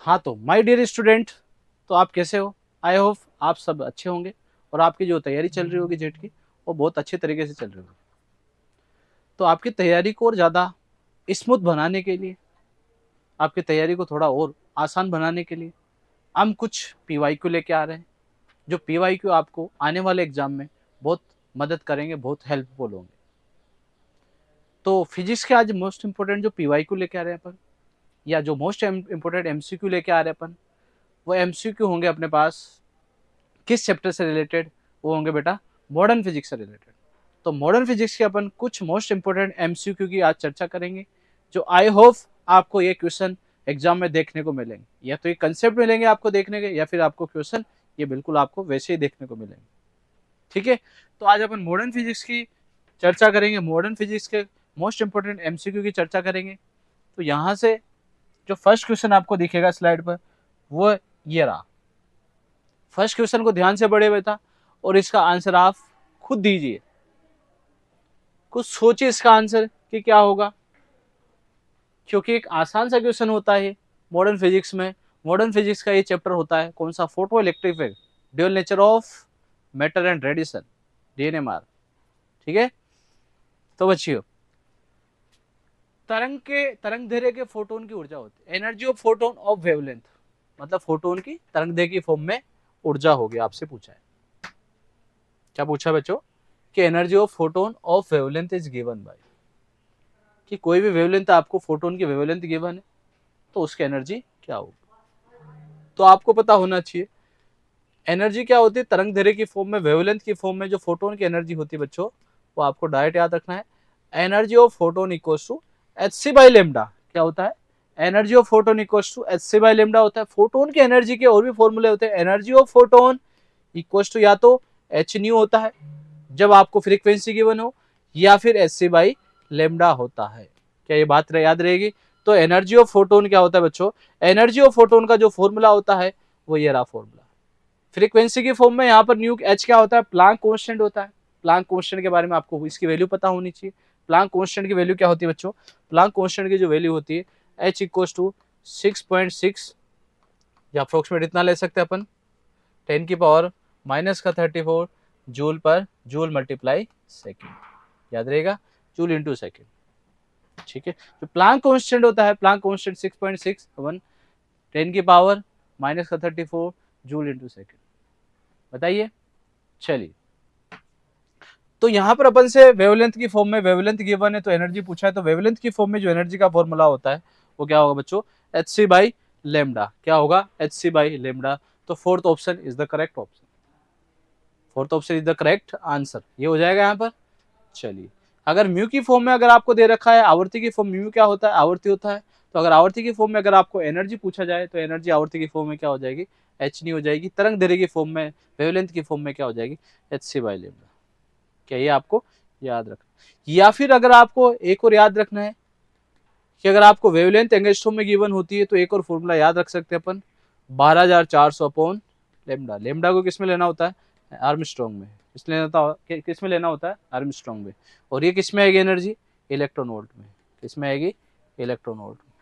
हाँ तो my dear student, तो आप कैसे हो? आई होप आप सब अच्छे होंगे और आपकी जो तैयारी चल रही होगी जेट की वो बहुत अच्छे तरीके से चल रही होगी। तो आपकी तैयारी को और ज़्यादा स्मूथ बनाने के लिए, आपकी तैयारी को थोड़ा और आसान बनाने के लिए हम कुछ पीवाईक्यू लेके आ रहे हैं, जो पीवाईक्यू आपको आने वाले एग्जाम में बहुत मदद करेंगे, बहुत हेल्पफुल होंगे। तो फिजिक्स के आज मोस्ट इंपॉर्टेंट जो पीवाईक्यू लेके आ रहे हैं अपन, या जो मोस्ट इंपॉर्टेंट एमसीक्यू लेके आ रहे हैं अपन, वो एमसीक्यू होंगे अपने पास किस चैप्टर से रिलेटेड? वो होंगे बेटा मॉडर्न फिजिक्स से रिलेटेड। तो मॉडर्न फिजिक्स के अपन कुछ मोस्ट इंपोर्टेंट एमसीक्यू की आज चर्चा करेंगे, जो आई होप आपको ये क्वेश्चन एग्जाम में देखने को मिलेंगे, या तो ये कंसेप्ट मिलेंगे आपको देखने के, या फिर आपको क्वेश्चन ये बिल्कुल आपको वैसे ही देखने को मिलेंगे। ठीक है, तो आज अपन मॉडर्न फिजिक्स की चर्चा करेंगे, मॉडर्न फिजिक्स के मोस्ट इंपोर्टेंट एमसीक्यू की चर्चा करेंगे। तो यहाँ से जो फर्स्ट क्वेश्चन आपको दिखेगा स्लाइड पर, वो ये रहा। फर्स्ट क्वेश्चन को ध्यान से पढ़े बेटा, और इसका आंसर आप खुद दीजिए। कुछ सोचिए इसका आंसर कि क्या होगा, क्योंकि एक आसान सा क्वेश्चन होता है मॉडर्न फिजिक्स में। मॉडर्न फिजिक्स का ये चैप्टर होता है कौन सा? Photo electric effect, dual nature of matter and radiation, DNMR. ठीक है, तो बच्चियों, तरंग दैर्घ्य के फोटोन की ऊर्जा होती है, energy of photon of wavelength, मतलब फोटोन की तरंग दैर्घ्य की फॉर्म में ऊर्जा होगी। आपसे पूछा है, क्या पूछा बच्चों? कि energy of photon of wavelength is given by, कि कोई भी वेवलेंथ आपको फोटोन की वेवलेंथ गिवन है तो उसकी एनर्जी क्या होगी। तो आपको पता होना चाहिए एनर्जी क्या होती है तरंग दैर्घ्य की फॉर्म में, वेवलेंथ की फॉर्म में जो फोटोन की एनर्जी होती है बच्चों, वो आपको डायरेक्ट याद रखना है। Energy of photon equals to H C by lambda. क्या होता है? Energy of photon equals to H C by lambda होता है। फोटोन की एनर्जी के और भी फॉर्मूले होते हैं। Energy of photon equals to या तो एच न्यू होता है जब आपको फ्रीक्वेंसी गिवन हो, या फिर एच सी बाई लेमडा होता है। क्या ये बात याद रहेगी? तो एनर्जी ऑफ फोटोन क्या होता है बच्चों? एनर्जी ऑफ फोटोन का जो फॉर्मूला होता है वो ये रहा फॉर्मूला। फ्रीक्वेंसी की फॉर्म में यहाँ पर न्यू एच क्या होता है? प्लांक कांस्टेंट होता है। प्लांक कांस्टेंट के बारे में आपको इसकी वैल्यू पता होनी चाहिए। प्लांक कांस्टेंट की वैल्यू क्या होती है बच्चों? प्लांक कांस्टेंट की जो वैल्यू होती है एच इक्वल्स टू 6.6, या अप्रोक्सीमेट इतना ले सकते हैं अपन, 10 की पावर माइनस का 34 जूल पर जूल मल्टीप्लाई सेकेंड। याद रहेगा, जूल इंटू सेकेंड। ठीक है, जो प्लांक कांस्टेंट होता है, प्लांक कांस्टेंट 6.6 अपन 10 की पावर माइनस का 34 जूल इंटू सेकेंड। बताइए। चलिए, तो यहां पर अपन से वेवलेंथ की फॉर्म में, वेवलेंथ गिवन है तो एनर्जी पूछा है, तो वेवलेंथ की फॉर्म में जो एनर्जी का फॉर्मूला होता है वो क्या होगा बच्चों? H C by lambda. क्या होगा? H C by lambda. तो fourth option is the correct option. Fourth option is the correct answer, ये हो जाएगा यहाँ पर। चलिए, अगर म्यू की फॉर्म में अगर आपको दे रखा है, आवर्ती की फॉर्म, म्यू क्या होता है? आवर्ती होता है। तो अगर आवर्ती की फॉर्म में अगर आपको एनर्जी पूछा जाए तो एनर्जी आवर्ती की फॉर्म में क्या हो जाएगी? एच नी हो जाएगी। तरंग दैर्घ्य की फॉर्म में, वेवलेंथ की फॉर्म में क्या हो जाएगी? H C by lambda. क्या ये आपको याद रखना? या फिर अगर आपको एक और याद रखना है कि अगर आपको वेवलेंथ एंगस्ट्रॉम में गिवन होती है तो एक और फॉर्मूला याद रख सकते हैं अपन, 12,400 अपॉन लेमडा। लेमडा को किस में लेना होता है? आर्मस्ट्रॉन्ग में। किस में लेना होता है? आर्मस्ट्रॉन्ग में। और ये किस में आएगी एनर्जी? इलेक्ट्रॉन वोल्ट में। किस में आएगी? इलेक्ट्रॉन वोल्ट में।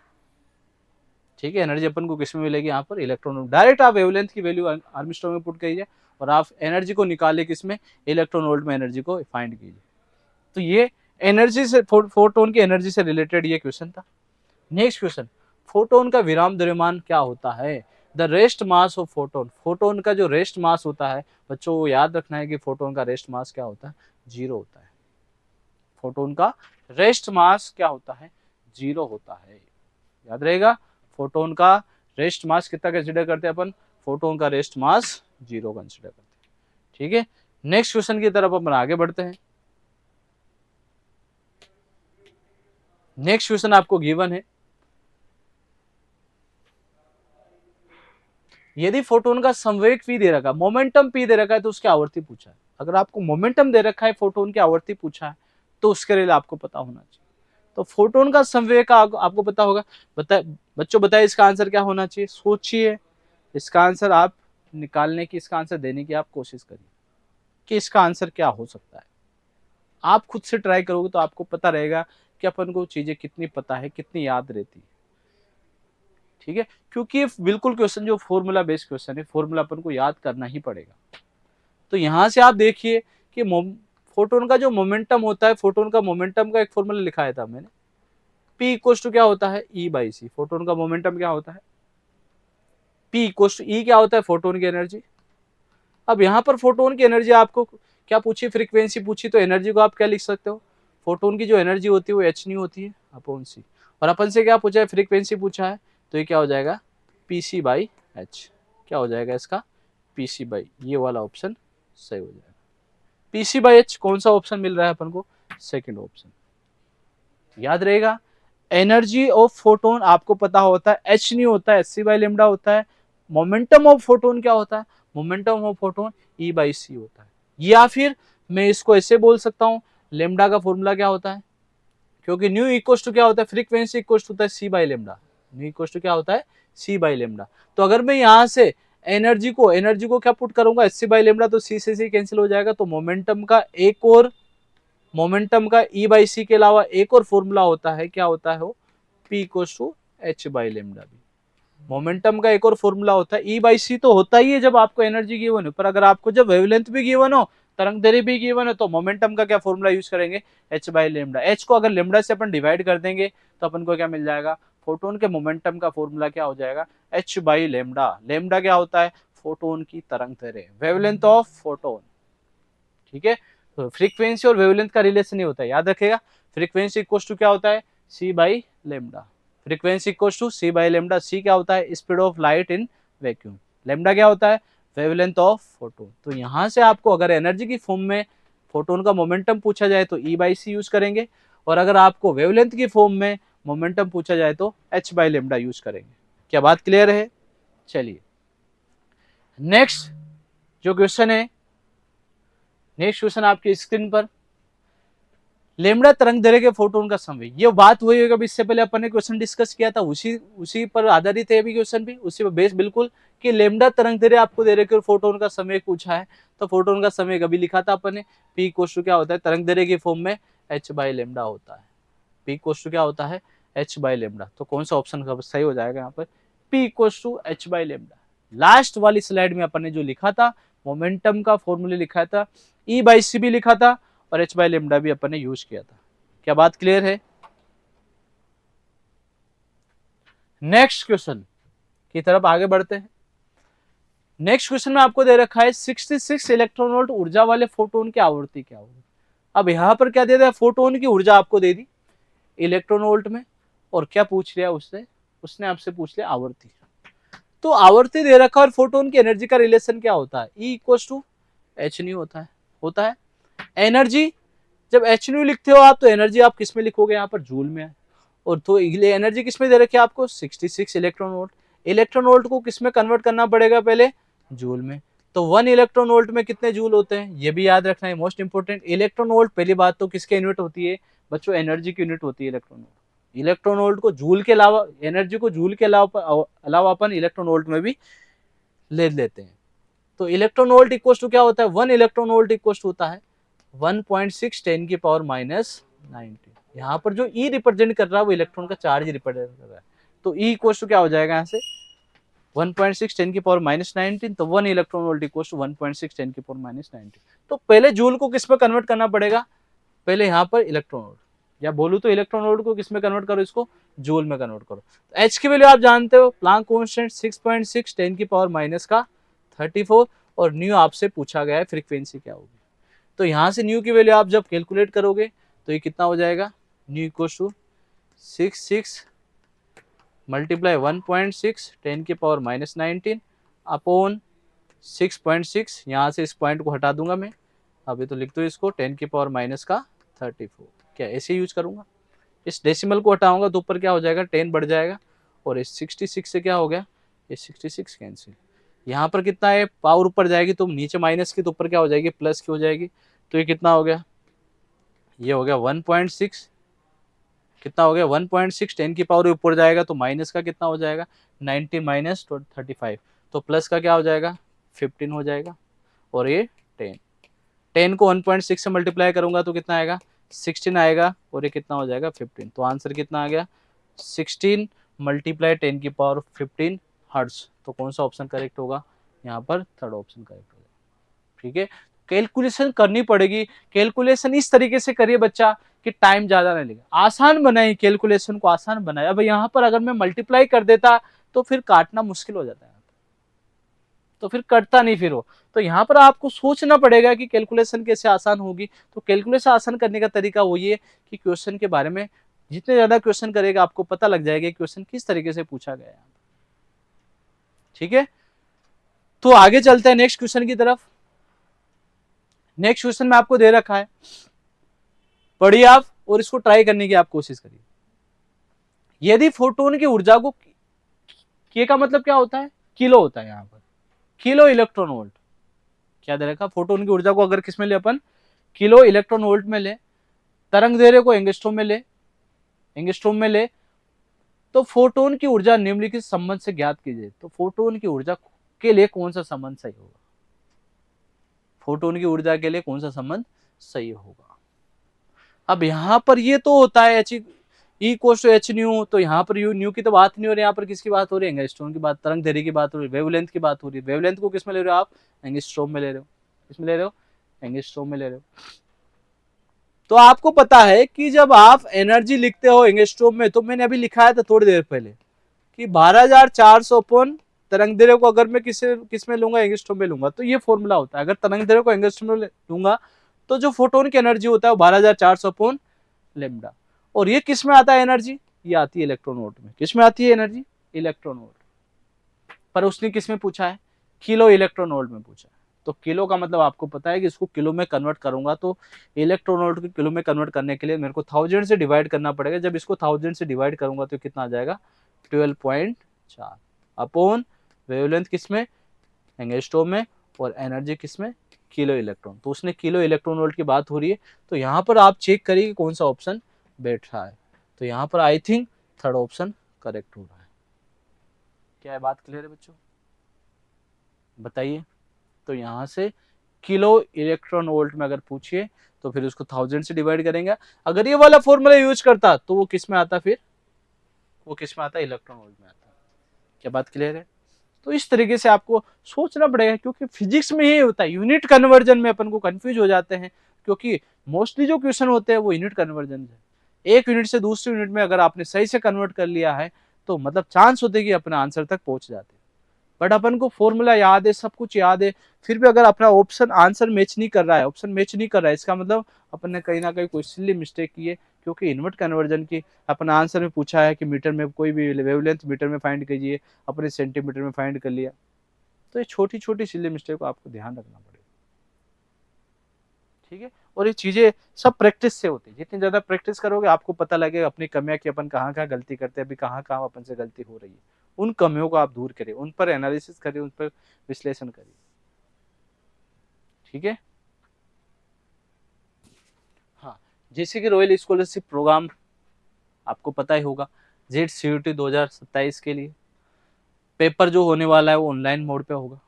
ठीक है, एनर्जी अपन को किस में मिलेगी? यहाँ पर इलेक्ट्रॉन वोल्ट। डायरेक्ट आप वेवलेंथ की वैल्यू आर्मस्ट्रॉन्ग में पुट कीजिए और आप एनर्जी को निकालिए किसमें? इलेक्ट्रॉन वोल्ट में एनर्जी को फाइंड कीजिए। तो ये एनर्जी से, फोटोन की एनर्जी से रिलेटेड ये क्वेश्चन था। नेक्स्ट क्वेश्चन, फोटोन का विराम द्रव्यमान क्या होता है? The rest mass of photon. Photon का जो रेस्ट मास होता है बच्चों, वो याद रखना है कि फोटोन का रेस्ट मास क्या होता है? 0 होता है। फोटोन का रेस्ट मास क्या होता है? 0 होता है। याद रहेगा, फोटोन का रेस्ट मास कितना कंसिडर करते हैं अपन? फोटोन का रेस्ट मास 0 कंसिडर करते हैं। ठीक है, नेक्स्ट क्वेश्चन की तरफ अपन आगे बढ़ते हैं। नेक्स्ट क्वेश्चन आपको गिवन है, यदि फोटोन का संवेग p दे रखा है, मोमेंटम p दे रखा है, तो उसकी आवर्ती पूछा है। अगर आपको मोमेंटम दे रखा है, फोटोन की आवर्ती पूछा है, तो उसके लिए आपको पता होना चाहिए। तो फोटोन का संवेग का आपको पता होगा। बच्चों बताइए इसका आंसर क्या होना चाहिए? सोचिए, इसका आंसर आप निकालने की, इसका आंसर देने की आप कोशिश करिए कि इसका आंसर क्या हो सकता है। आप खुद से ट्राई करोगे तो आपको पता रहेगा कि अपन को चीजें कितनी पता है, कितनी याद रहती है। ठीक है, क्योंकि ये बिल्कुल क्वेश्चन जो फॉर्मूला बेस्ड क्वेश्चन है, फॉर्मूला अपन को याद करना ही पड़ेगा। तो यहाँ से आप देखिए कि फोटोन का जो मोमेंटम होता है, फोटोन का मोमेंटम का एक फॉर्मूला लिखाया था मैंने, P इक्वल्स टू क्या होता है, E/c। फोटोन का मोमेंटम क्या होता है, P इक्वल्स टू E क्या होता है, फोटोन की एनर्जी। अब यहाँ पर फोटोन की एनर्जी आपको क्या पूछी, फ्रीक्वेंसी पूछी, तो एनर्जी को आप क्या लिख सकते हो, फोटोन की जो एनर्जी होती है वो h नहीं होती है अपॉन c, और अपन से क्या पूछा है, फ्रीक्वेंसी पूछा है, तो ये क्या हो जाएगा Pc/h, क्या हो जाएगा इसका Pc/, ये वाला ऑप्शन सही हो जाएगा। Pc/h कौन सा ऑप्शन मिल रहा है अपन को, सेकंड ऑप्शन। याद रहेगा, एनर्जी ऑफ फोटोन आपको पता होता है h नहीं होता है, hc/λ होता है। मोमेंटम ऑफ फोटोन क्या होता है, मोमेंटम ऑफ फोटोन E/c होता है। या फिर मैं इसको ऐसे बोल सकता हूँ, लेमडा का फॉर्मूला क्या होता है, क्योंकि न्यू इक्वल्स टू क्या होता है, फ्रीक्वेंसी इक्वल्स टू होता है c/λ, न्यू इक्वल्स टू क्या होता है c/λ। तो अगर मैं यहाँ से एनर्जी को क्या पुट करूंगा, hc/λ, तो c से c कैंसिल हो जाएगा। तो मोमेंटम का E/c के अलावा एक और फॉर्मूला होता है, क्या होता है वो, P इक्वल्स टू h/λ भी। मोमेंटम का एक और फॉर्मूला होता है, E/c तो होता ही है जब आपको एनर्जी गिवन हो, पर अगर आपको जब वेवलेंथ भी गिवन हो, तरंग दैर्ध्य भी गिवन है, तो मोमेंटम का क्या फॉर्मूला यूज करेंगे, h/λ। h को अगर लेमडा से अपन डिवाइड कर देंगे तो अपन को क्या मिल जाएगा, फोटोन के मोमेंटम का फॉर्मूला क्या हो जाएगा, h/λ। लेमडा क्या होता है, फोटोन की तरंग दैर्ध्य, वेवलेंथ ऑफ फोटोन। ठीक है, तो फ्रीक्वेंसी और वेवलेंथ का रिलेशन ही होता है, याद रखेगा। फ्रीक्वेंसी इक्वल टू क्या होता है, c/λ। Frequency equal to c/λ। c क्या होता है, speed of light in vacuum. Lambda क्या होता है, वेवलेंथ ऑफ फोटोन। तो यहां से आपको अगर एनर्जी की फॉर्म में फोटोन का मोमेंटम पूछा जाए तो E/c यूज करेंगे, और अगर आपको वेवलेंथ की फॉर्म में मोमेंटम पूछा जाए तो h/λ यूज करेंगे। क्या बात क्लियर है। चलिए नेक्स्ट जो क्वेश्चन है, नेक्स्ट क्वेश्चन आपकी स्क्रीन पर, लेमडा तरंग दैर्ध्य के फोटोन का समय। ये बात हुई होगी, इससे पहले अपन ने क्वेश्चन डिस्कस किया था, उसी पर आधारित है अभी क्वेश्चन भी, उसी पर बेस बिल्कुल, कि लेमडा तरंग दैर्ध्य आपको दे रखे और फोटोन का समय पूछा है। तो फोटोन का समय कभी लिखा था अपन ने, P इक्वल्स टू क्या होता है, तरंग दैर्ध्य की फॉर्म में h/λ होता है। P इक्वल्स टू क्या होता है, h/λ। तो कौन सा ऑप्शन सही हो जाएगा यहाँ पर, P equals to h/λ। Last वाली स्लाइड में अपन ने जो लिखा था, मोमेंटम का फॉर्मूला लिखा था, E/c भी लिखा था, और h/λ भी अपन ने यूज किया था। क्या बात क्लियर है। नेक्स्ट क्वेश्चन की तरफ आगे बढ़ते हैं। नेक्स्ट क्वेश्चन में आपको दे रखा है 66 इलेक्ट्रॉन वोल्ट ऊर्जा वाले फोटोन की आवृत्ति क्या होगी। अब यहां पर क्या दे दिया, फोटोन की ऊर्जा आपको दे दी इलेक्ट्रॉन वोल्ट में, और क्या पूछ लिया उसने आपसे पूछ लिया आवृत्ति। तो आवृत्ति दे रखा और फोटोन की एनर्जी का रिलेशन क्या होता है, E equals to h nu होता है। एनर्जी जब h न्यू लिखते हो आप, तो एनर्जी आप किस में लिखोगे, यहाँ पर जूल में है, और तो एनर्जी किस में दे रखी है आपको, 66 इलेक्ट्रॉन वोल्ट। इलेक्ट्रॉन वोल्ट को किस में कन्वर्ट करना पड़ेगा, पहले जूल में। तो 1 इलेक्ट्रॉन वोल्ट में कितने जूल होते हैं, ये भी याद रखना है, मोस्ट इंपोर्टेंट। इलेक्ट्रॉन वोल्ट पहली बात तो किसके यूनिट होती है बच्चों, एनर्जी की यूनिट होती है इलेक्ट्रॉन वोल्ट। इलेक्ट्रॉन वोल्ट को जूल के अलावा, एनर्जी को जूल के अलावा अपन इलेक्ट्रॉन वोल्ट में भी ले लेते हैं। तो इलेक्ट्रॉन वोल्ट इक्वल टू क्या होता है, 1 इलेक्ट्रॉन वोल्ट इक्वल टू होता है 1.6 10 की पावर -19। यहाँ पर जो E रिप्रेजेंट कर रहा है वो इलेक्ट्रॉन का चार्ज रिप्रेजेंट कर रहा है। तो E इक्वल टू क्या हो जाएगा, यहाँ से 1.6 10 की पावर -19, तो 1 इलेक्ट्रॉन वोल्ट इक्वल टू 1.6 10 की पावर -19। तो पहले जूल को किस में कन्वर्ट करना पड़ेगा, पहले यहाँ पर इलेक्ट्रॉन वोल्ट, या बोलूं तो इलेक्ट्रॉन वोल्ट को किस में कन्वर्ट करो, इसको जूल में कन्वर्ट करो। तो H की वैल्यू आप जानते हो, प्लांक कांस्टेंट 6.6 10 की पावर -34, और न्यू आपसे पूछा गया है फ्रीक्वेंसी क्या होगी। तो यहाँ से न्यू की वैल्यू आप जब कैलकुलेट करोगे तो ये कितना हो जाएगा, न्यू इक्वल टू 66 मल्टीप्लाई 1.6 10 की पावर -19 अपॉन 6.6। यहाँ से इस पॉइंट को हटा दूंगा मैं, अभी तो लिख दो इसको 10 की पावर -34। क्या ऐसे यूज करूंगा, इस डेसिमल को हटाऊंगा तो ऊपर क्या हो जाएगा, 10 बढ़ जाएगा, और इस 66 से क्या हो गया, ये 66 कैंसिल। यहाँ पर कितना है, पावर ऊपर जाएगी तो नीचे माइनस की, तो ऊपर क्या हो जाएगी, प्लस की हो जाएगी। तो ये कितना हो गया, ये हो गया 1.6, कितना हो गया 1.6 10 की पावर ऊपर जाएगा तो माइनस का कितना हो जाएगा 90 -35, तो प्लस का क्या हो जाएगा 15 हो जाएगा, और ये 10 को 1.6 से मल्टीप्लाई करूंगा तो कितना आएगा 16 आएगा, और ये कितना हो जाएगा 15। तो आंसर कितना आ गया 16 मल्टीप्लाई 10⁻15 हर्ट्ज। तो कौन सा ऑप्शन करेक्ट होगा? यहाँ पर थर्ड ऑप्शन करेक्ट होगा। ठीक है, कैलकुलेशन करनी पड़ेगी। कैलकुलेशन इस तरीके से करिए बच्चा कि टाइम ज्यादा नहीं लगे, आसान बनाए, कैलकुलेशन को आसान बनाए। अब यहाँ पर अगर मैं मल्टीप्लाई कर देता तो फिर काटना मुश्किल हो जाता है, तो फिर कटता नहीं फिर वो। तो यहाँ पर आपको सोचना पड़ेगा कि कैलकुलेशन कैसे आसान होगी। तो कैलकुलेशन आसान करने का तरीका वो ये कि क्वेश्चन के बारे में जितने ज्यादा क्वेश्चन करेगा आपको पता लग जाएगा क्वेश्चन किस तरीके से पूछा गया है। ठीक है, तो आगे चलते हैं नेक्स्ट क्वेश्चन की तरफ। नेक्स्ट क्वेश्चन में आपको दे रखा है, पढ़िए आप और इसको ट्राई करने की आप कोशिश करिए। यदि फोटोन की ऊर्जा को, के का मतलब क्या होता है? किलो होता है यहाँ पर, किलो इलेक्ट्रॉन वोल्ट। क्या दे रखा? फोटोन की ऊर्जा को अगर किसमें ले अपन? किलो इलेक्ट्रॉन वोल्ट में ले। तरंग दैर्घ्य को एंगस्ट्रॉम में ले, एंगस्ट्रॉम में ले। तो फोटोन की ऊर्जा निम्नलिखित संबंध से ज्ञात कीजिए। तो फोटोन की ऊर्जा के लिए कौन सा संबंध सही होगा? फोटोन की ऊर्जा के लिए कौन सा संबंध सही होगा? अब यहां पर ये तो होता है H E cos to H nu, तो यहाँ पर यू न्यू की तो बात नहीं हो रही, यहाँ पर किसकी बात हो रही है? एंगस्ट्रॉम की बात, तरंग दैर्घ्य की बात हो रही है, वेवलेंथ की बात हो रही है। वेवलेंथ को किस में ले रहे हो आप? एंगस्ट्रॉम में ले रहे हो। किसमें ले रहे हो? एंगस्ट्रॉम में ले रहे हो। तो आपको पता है कि जब आप एनर्जी लिखते हो एंगस्ट्रॉम में, तो मैंने अभी लिखा था थोड़ी देर पहले कि 12,400 अपॉन तरंग दैर्घ्य को अगर मैं किस में लूंगा? एंगस्ट्रॉम में लूंगा। तो ये फॉर्मूला होता है, अगर तरंग दैर्घ्य को एंगस्ट्रॉम में लूंगा तो जो फोटोन की एनर्जी होता है वो 12,400 अपॉन लेमडा। और ये किस में आता है एनर्जी? ये आती है इलेक्ट्रॉन वोल्ट में। किस में आती है एनर्जी? Electron volt. पर उसने किस में पूछा है? किलो इलेक्ट्रॉन वोल्ट में पूछा है। तो किलो का मतलब आपको पता है कि इसको किलो में कन्वर्ट करूंगा, तो इलेक्ट्रॉन वोल्ट को किलो में कन्वर्ट करने के लिए मेरे को 1000 से डिवाइड करना पड़ेगा। जब इसको 1000 से डिवाइड करूंगा तो कितना आ जाएगा? 12.4 अपॉन वेवलेंथ किसमें? एंगस्ट्रॉम में, और एनर्जी किसमें? Kilo electron. तो उसने किलो इलेक्ट्रॉन वोल्ट की बात हो रही है। तो यहाँ पर आप चेक करिए कि कौन सा ऑप्शन बैठ रहा है। तो यहाँ पर I think third option correct हो रहा है। क्या है बात क्लियर है बच्चों? बताइए। तो यहाँ से किलो इलेक्ट्रॉन वोल्ट में अगर पूछिए तो फिर उसको 1000 से डिवाइड करेंगे। अगर ये वाला फॉर्मूला यूज करता तो वो किस में आता? फिर वो किस में आता? इलेक्ट्रॉन वोल्ट में आता। क्या बात क्लियर है? तो इस तरीके से आपको सोचना पड़ेगा, क्योंकि फिजिक्स में ये होता है, यूनिट कन्वर्जन में अपन को कंफ्यूज हो जाते हैं, क्योंकि मोस्टली जो क्वेश्चन होते हैं वो यूनिट कन्वर्जन है। एक यूनिट से दूसरे यूनिट में अगर आपने सही से कन्वर्ट कर लिया है तो मतलब चांस होते कि अपने आंसर तक पहुंच जाते। बट अपन को फॉर्मूला याद है, सब कुछ याद है, फिर भी अगर अपना ऑप्शन आंसर मैच नहीं कर रहा है, ऑप्शन मैच नहीं कर रहा है, इसका मतलब अपन ने कहीं ना कहीं कोई सिली मिस्टेक की है। क्योंकि इन्वर्ट कन्वर्जन की अपना आंसर में पूछा है कि मीटर में कोई भी वेवलेंथ मीटर में फाइंड कीजिए, अपने सेंटीमीटर में फाइंड कर लिया। तो ये छोटी छोटी सिली मिस्टेक को आपको ध्यान रखना पड़ेगा। ठीक है, और ये चीजें सब प्रैक्टिस से होती है। जितनी ज्यादा प्रैक्टिस करोगे आपको पता लगेगा अपनी कमियां कि अपन कहाँ कहाँ गलती करते हैं, अभी कहाँ कहाँ अपन से गलती हो रही है। उन कमियों को आप दूर करिए, उन पर एनालिसिस करिए, उन पर विश्लेषण करिए। ठीक है, हाँ, जैसे कि रॉयल स्कॉलरशिप प्रोग्राम आपको पता ही होगा, ZCUT 2027 के लिए पेपर जो होने वाला है वो ऑनलाइन मोड पे होगा।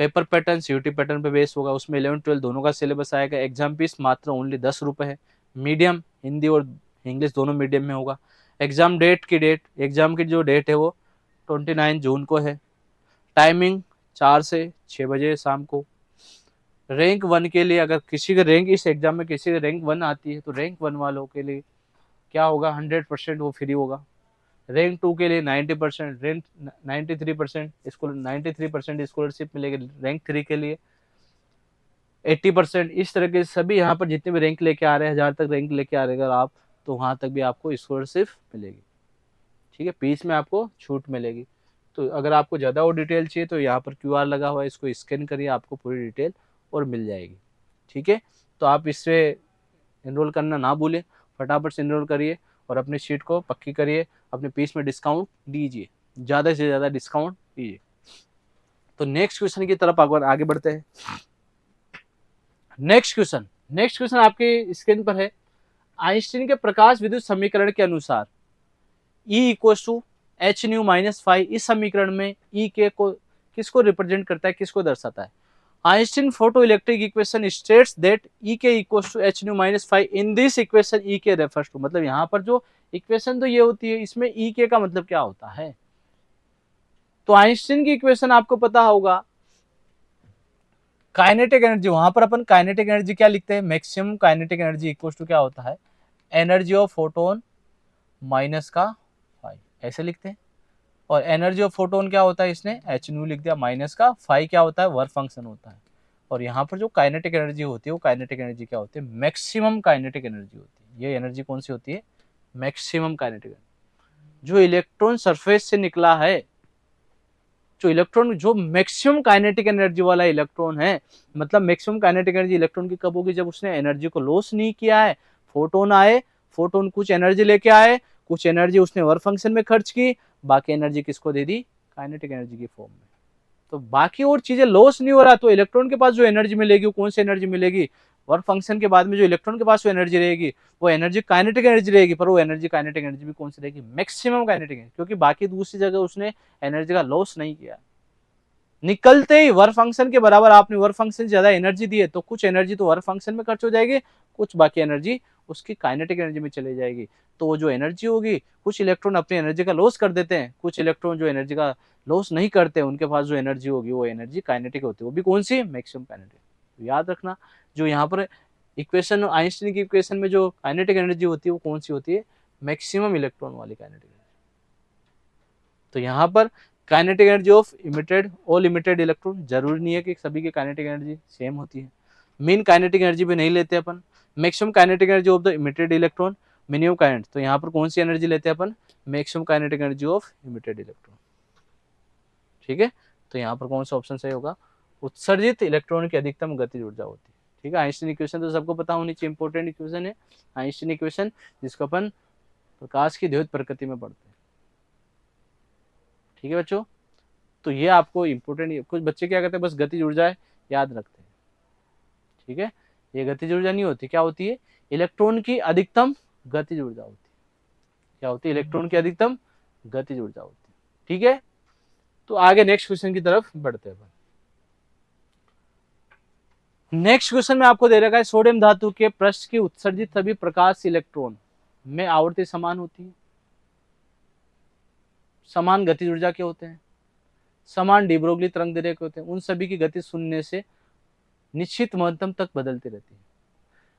पेपर पैटर्न CUT पैटर्न पे बेस होगा। उसमें 11-12 दोनों का सिलेबस आएगा। एग्जाम फीस मात्र ओनली 10 रुपये है। मीडियम हिंदी और इंग्लिश दोनों मीडियम में होगा। एग्जाम एग्जाम की जो डेट है वो 29 जून को है। टाइमिंग 4 से 6 बजे शाम को। रैंक 1 के लिए अगर किसी का रैंक इस एग्जाम में किसी का रैंक 1 आती है तो रैंक 1 वालों के लिए क्या होगा? 100% वो फ्री होगा। रैंक 2 के लिए 90%, रैंक 93% स्कूल 93% स्कॉलरशिप मिलेगी। रैंक 3 के लिए 80%। इस तरह के सभी यहाँ पर जितने भी रैंक लेके आ रहे हैं, 1000 तक रैंक लेके आ रहे हैं आप, तो वहां तक भी आपको स्कॉलरशिप मिलेगी। ठीक है, फीस में आपको छूट मिलेगी। तो अगर आपको ज़्यादा और डिटेल चाहिए तो यहाँ पर QR लगा हुआ है, इसको स्कैन करिए, आपको पूरी डिटेल और मिल जाएगी। ठीक है, तो आप इससे एनरोल करना ना भूलें, फटाफट से एनरोल करिए और अपनी सीट को पक्की करिए। अपने फीस में डिस्काउंट दीजिए, ज़्यादा से ज़्यादा डिस्काउंट दीजिए। तो नेक्स्ट क्वेश्चन की तरफ आगे बढ़ते हैं। नेक्स्ट क्वेश्चन आपके स्क्रीन पर है। आइंस्टीन के प्रकाश विद्युत समीकरण के अनुसार E = h-5 इस समीकरण में E के को किसको रिप्रेजेंट करता है, किसको दर्शाता है? Einstein photo electric equation states that E के = h-5 in this equation E के रेफर्स टू, मतलब यहाँ पर जो इक्वेशन तो ये होती है, इसमें ई के का मतलब क्या होता है? तो आइंस्टीन की इक्वेशन आपको पता होगा, काइनेटिक एनर्जी, वहां पर अपन काइनेटिक एनर्जी क्या लिखते हैं, maximum kinetic energy equal to क्या होता है, एनर्जी ऑफ फोटोन माइनस का फाई, ऐसे लिखते हैं। और एनर्जी ऑफ फोटोन क्या होता है, इसने एच न्यू लिख दिया, माइनस का फाई क्या होता है, वर्क फंक्शन होता है। और यहाँ पर जो काइनेटिक एनर्जी होती है वो काइनेटिक एनर्जी क्या होती है, मैक्सिमम काइनेटिक एनर्जी होती है। ये एनर्जी कौन सी होती है, मैक्सिमम काइनेटिक एनर्जी। जो इलेक्ट्रॉन सरफेस से निकला है, जो इलेक्ट्रॉन जो मैक्सिमम काइनेटिक एनर्जी वाला इलेक्ट्रॉन है, मतलब मैक्सिमम काइनेटिक एनर्जी इलेक्ट्रॉन की कब होगी, जब उसने एनर्जी को लॉस नहीं किया है। फोटोन आए, फोटोन कुछ एनर्जी लेके आए, कुछ एनर्जी उसने वर्क फंक्शन में खर्च की, बाकी एनर्जी किसको दे दी, काइनेटिक एनर्जी की फॉर्म में। तो बाकी और चीजें लॉस नहीं हो रहा, तो इलेक्ट्रॉन के पास जो एनर्जी मिलेगी वो कौन सी एनर्जी मिलेगी, वर्क फंक्शन के बाद में जो इलेक्ट्रॉन के पास वो एनर्जी रहेगी वो एनर्जी काइनेटिक एनर्जी रहेगी, पर वो एनर्जी काइनेटिक एनर्जी भी कौन सी रहेगी, मैक्सिमम काइनेटिक एनर्जी, क्योंकि बाकी दूसरी जगह उसने एनर्जी का लॉस नहीं किया। निकलते ही वर्क फंक्शन के बराबर आपने वर्क फंक्शन से ज्यादा एनर्जी दी है, तो कुछ एनर्जी तो वर्क फंक्शन में खर्च हो जाएगी, कुछ बाकी एनर्जी उसकी काइनेटिक एनर्जी में चली जाएगी। तो वो जो एनर्जी होगी, कुछ इलेक्ट्रॉन अपनी एनर्जी का लॉस कर देते हैं, कुछ इलेक्ट्रॉन जो एनर्जी का लॉस नहीं करते, उनके पास जो एनर्जी होगी वो एनर्जी काइनेटिक होती है, वो भी कौन सी, मैक्सिमम काइनेटिक। तो याद रखना, जो यहाँ पर इक्वेशन, आइंस्टीन की इक्वेशन में जो काइनेटिक एनर्जी होती है वो कौन सी होती है, मैक्सिमम इलेक्ट्रॉन वाली काइनेटिक एनर्जी। तो यहाँ पर kinetic energy of emitted all emitted electron, जरूरी नहीं है कि सभी की काइनेटिक एनर्जी सेम होती है। मीन काइनेटिक एनर्जी भी नहीं लेते अपन, maximum kinetic energy of the emitted electron, minimum kinetic, तो यहाँ पर कौन सी एनर्जी लेते हैं अपन, maximum kinetic energy of emitted electron. ठीक है, तो यहाँ पर कौन सा ऑप्शन सही होगा, उत्सर्जित इलेक्ट्रॉन की अधिकतम गतिज ऊर्जा होती है। ठीक है, आइंस्टीन इक्वेशन तो सबको पता होनी चाहिए, इंपॉर्टेंट इक्वेशन है आइंस्टीन इक्वेशन, जिसको अपन प्रकाश की द्योत प्रकृति में पढ़ते हैं। ठीक है बच्चों, तो ये आपको इंपोर्टेंट, कुछ बच्चे क्या करते हैं बस गतिज ऊर्जा है याद रखते हैं। ठीक है, ये गतिज ऊर्जा नहीं होती, क्या होती है, इलेक्ट्रॉन की अधिकतम गतिज ऊर्जा होती है। क्या होती है, इलेक्ट्रॉन की अधिकतम गतिज ऊर्जा होती है। ठीक है, तो आगे नेक्स्ट क्वेश्चन की तरफ बढ़ते हैं। नेक्स्ट क्वेश्चन में आपको दे रखा है, सोडियम धातु के पृष्ठ की उत्सर्जित सभी प्रकाश इलेक्ट्रॉन में आवर्ती समान होती है, समान गतिज ऊर्जा के होते हैं, समान डी ब्रोगली तरंग दैर्ध्य के होते हैं, उन सभी की गति शून्य से निश्चित महत्तम तक बदलती रहती है।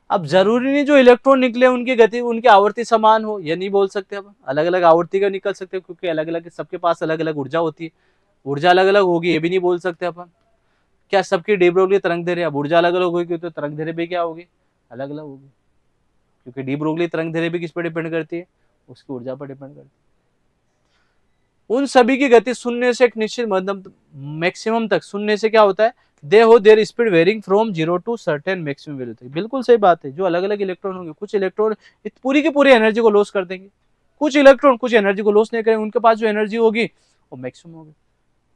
अब जरूरी नहीं जो इलेक्ट्रॉन निकले उनकी गति, उनकी आवर्ती समान हो, ये नहीं बोल सकते, अब अलग अलग आवर्ती का निकल सकते हैं, क्योंकि अलग अलग सबके पास अलग अलग ऊर्जा होती है, ऊर्जा अलग अलग होगी, ये भी नहीं बोल सकते अपन। क्या सबकी डी ब्रोगली तरंग दैर्ध्य, अब ऊर्जा अलग अलग होगी तो तरंग दैर्ध्य भी क्या होगी, अलग अलग होगी, क्योंकि डी ब्रोगली तरंग दैर्ध्य भी किस पर डिपेंड करती है, उसकी ऊर्जा पर डिपेंड करती है। उन सभी की गति शून्य से एक निश्चित मतलब मैक्सिमम तक, शून्य से क्या होता है, दे हो their speed varying from 0 to certain maximum value तक। बिल्कुल सही बात है, जो अलग अलग इलेक्ट्रॉन होंगे, कुछ इलेक्ट्रॉन पूरी की पूरी एनर्जी को लॉस कर देंगे, कुछ इलेक्ट्रॉन कुछ एनर्जी को लॉस नहीं करेंगे, उनके पास जो एनर्जी होगी वो मैक्सिमम होगी।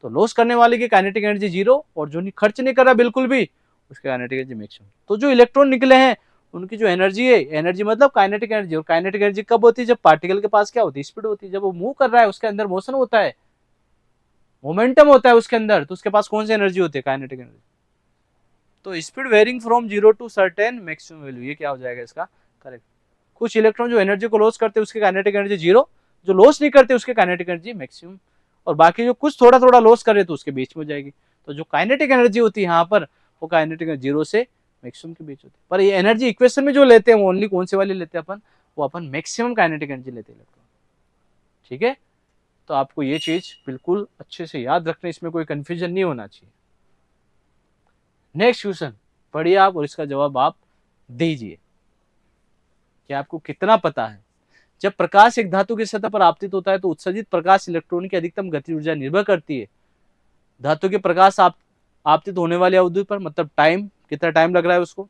तो लॉस करने वाले की काइनेटिक एनर्जी 0, और जो खर्च नहीं कर रहा बिल्कुल भी, उसकी काइनेटिक एनर्जी मैक्सिमम। तो जो इलेक्ट्रॉन निकले हैं उनकी जो एनर्जी है, एनर्जी मतलब काइनेटिक एनर्जी, और काइनेटिक एनर्जी कब होती है, जब पार्टिकल के पास क्या होती है, स्पीड होती है, जब वो मूव कर रहा है उसके अंदर मोशन होता है, मोमेंटम होता है उसके अंदर, तो उसके पास कौन सी एनर्जी होती है, काइनेटिक एनर्जी। तो speed varying from 0 to certain maximum value, ये क्या हो जाएगा इसका करेक्ट। कुछ इलेक्ट्रॉन जो एनर्जी को लॉस करते हैं उसकी काइनेटिक एनर्जी 0, जो लॉस नहीं करते उसके काइनेटिक एनर्जी मैक्सिमम, और बाकी जो कुछ थोड़ा थोड़ा लॉस करे तो उसके बीच में हो जाएगी। तो जो काइनेटिक एनर्जी होती है यहाँ पर, वो काइनेटिक 0 से मैक्सिमम के बीच होती है। पर ये एनर्जी इक्वेशन में जो लेते हैं वो ओनली कौन से वाले लेते हैं अपन, वो अपन मैक्सिमम काइनेटिक एनर्जी लेते हैं इलेक्ट्रॉन। ठीक है, तो आपको ये चीज बिल्कुल अच्छे से याद रखना, इसमें कोई कंफ्यूजन नहीं होना चाहिए। नेक्स्ट क्वेश्चन पढ़िए आप और इसका जवाब आप दीजिए कि आपको कितना पता है। जब प्रकाश एक धातु की सतह पर आपतित होता है तो उत्सर्जित प्रकाश इलेक्ट्रॉन की अधिकतम गति ऊर्जा निर्भर करती है धातु के प्रकाश आपतित होने वाली अवधि पर, मतलब टाइम, कितना टाइम लग रहा है उसको,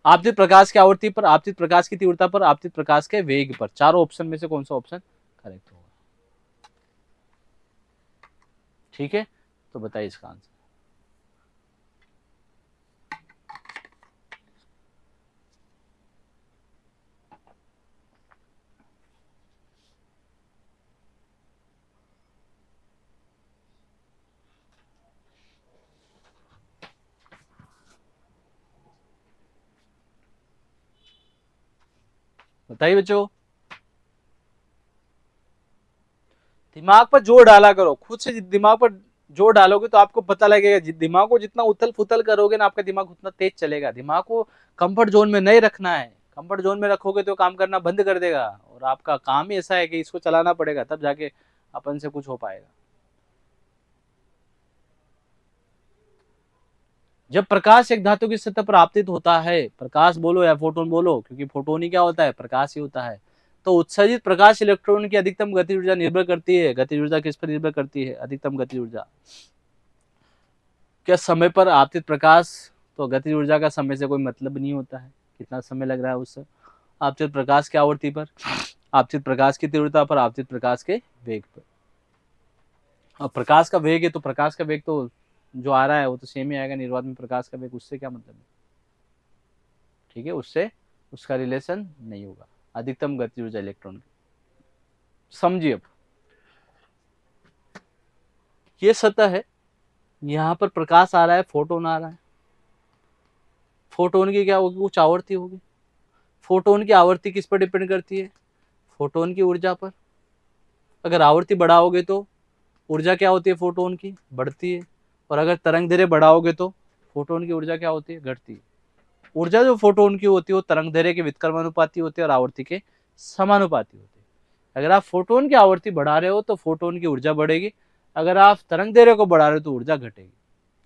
आपतित प्रकाश की आवृत्ति पर, आपतित प्रकाश की तीव्रता पर, आपतित प्रकाश के वेग पर। चारों ऑप्शन में से कौन सा ऑप्शन करेक्ट होगा। ठीक है, तो बताइए इसका आंसर। बताइए बच्चों। दिमाग पर जोर डाला करो, खुद से दिमाग पर जोर डालोगे तो आपको पता लगेगा। दिमाग को जितना उथल फुथल करोगे ना, आपका दिमाग उतना तेज चलेगा। दिमाग को कंफर्ट जोन में नहीं रखना है। कंफर्ट जोन में रखोगे तो काम करना बंद कर देगा, और आपका काम ही ऐसा है कि इसको चलाना पड़ेगा, तब जाके अपन से कुछ हो पाएगा। जब प्रकाश एक धातु की सतह पर आपतित होता है, प्रकाश बोलो या फोटोन बोलो, क्योंकि फोटोन ही क्या होता है, प्रकाश ही होता है, तो उत्सर्जित प्रकाश इलेक्ट्रॉन की अधिकतम गति ऊर्जा निर्भर करती है। गति ऊर्जा किस पर निर्भर करती है? अधिकतम गति ऊर्जा। क्या समय पर आपतित प्रकाश, तो गति ऊर्जा का समय से कोई मतलब नहीं होता है, कितना समय लग रहा है उससे। आपतित प्रकाश की आवृत्ति पर, आपतित प्रकाश की तीव्रता पर, आपतित प्रकाश के वेग पर। अब प्रकाश का वेग है तो प्रकाश का वेग तो जो आ रहा है वो तो सेम ही आएगा निर्वात में प्रकाश का वेग, उससे क्या मतलब है, ठीक है, उससे उसका रिलेशन नहीं होगा। अधिकतम गति ऊर्जा इलेक्ट्रॉन की, समझिए। अब ये सतह है, यहाँ पर प्रकाश आ रहा है, फोटोन आ रहा है। फोटोन की क्या होगी, कुछ आवृत्ति होगी। फोटोन की आवृत्ति किस पर डिपेंड करती है? फोटोन की ऊर्जा पर। अगर आवृत्ति बढ़ाओगे तो ऊर्जा क्या होती है फोटोन की, बढ़ती है। और अगर तरंग दैर्घ्य बढ़ाओगे तो फोटोन की ऊर्जा क्या होती है, घटती है। ऊर्जा जो फोटोन की होती है वो तरंग दैर्घ्य के व्युत्क्रमानुपाती होती है और आवृत्ति के समानुपाती होती है। अगर आप फोटोन की आवृत्ति बढ़ा रहे हो तो फोटोन की ऊर्जा बढ़ेगी, अगर आप तरंग दैर्घ्य को बढ़ा रहे हो तो ऊर्जा घटेगी।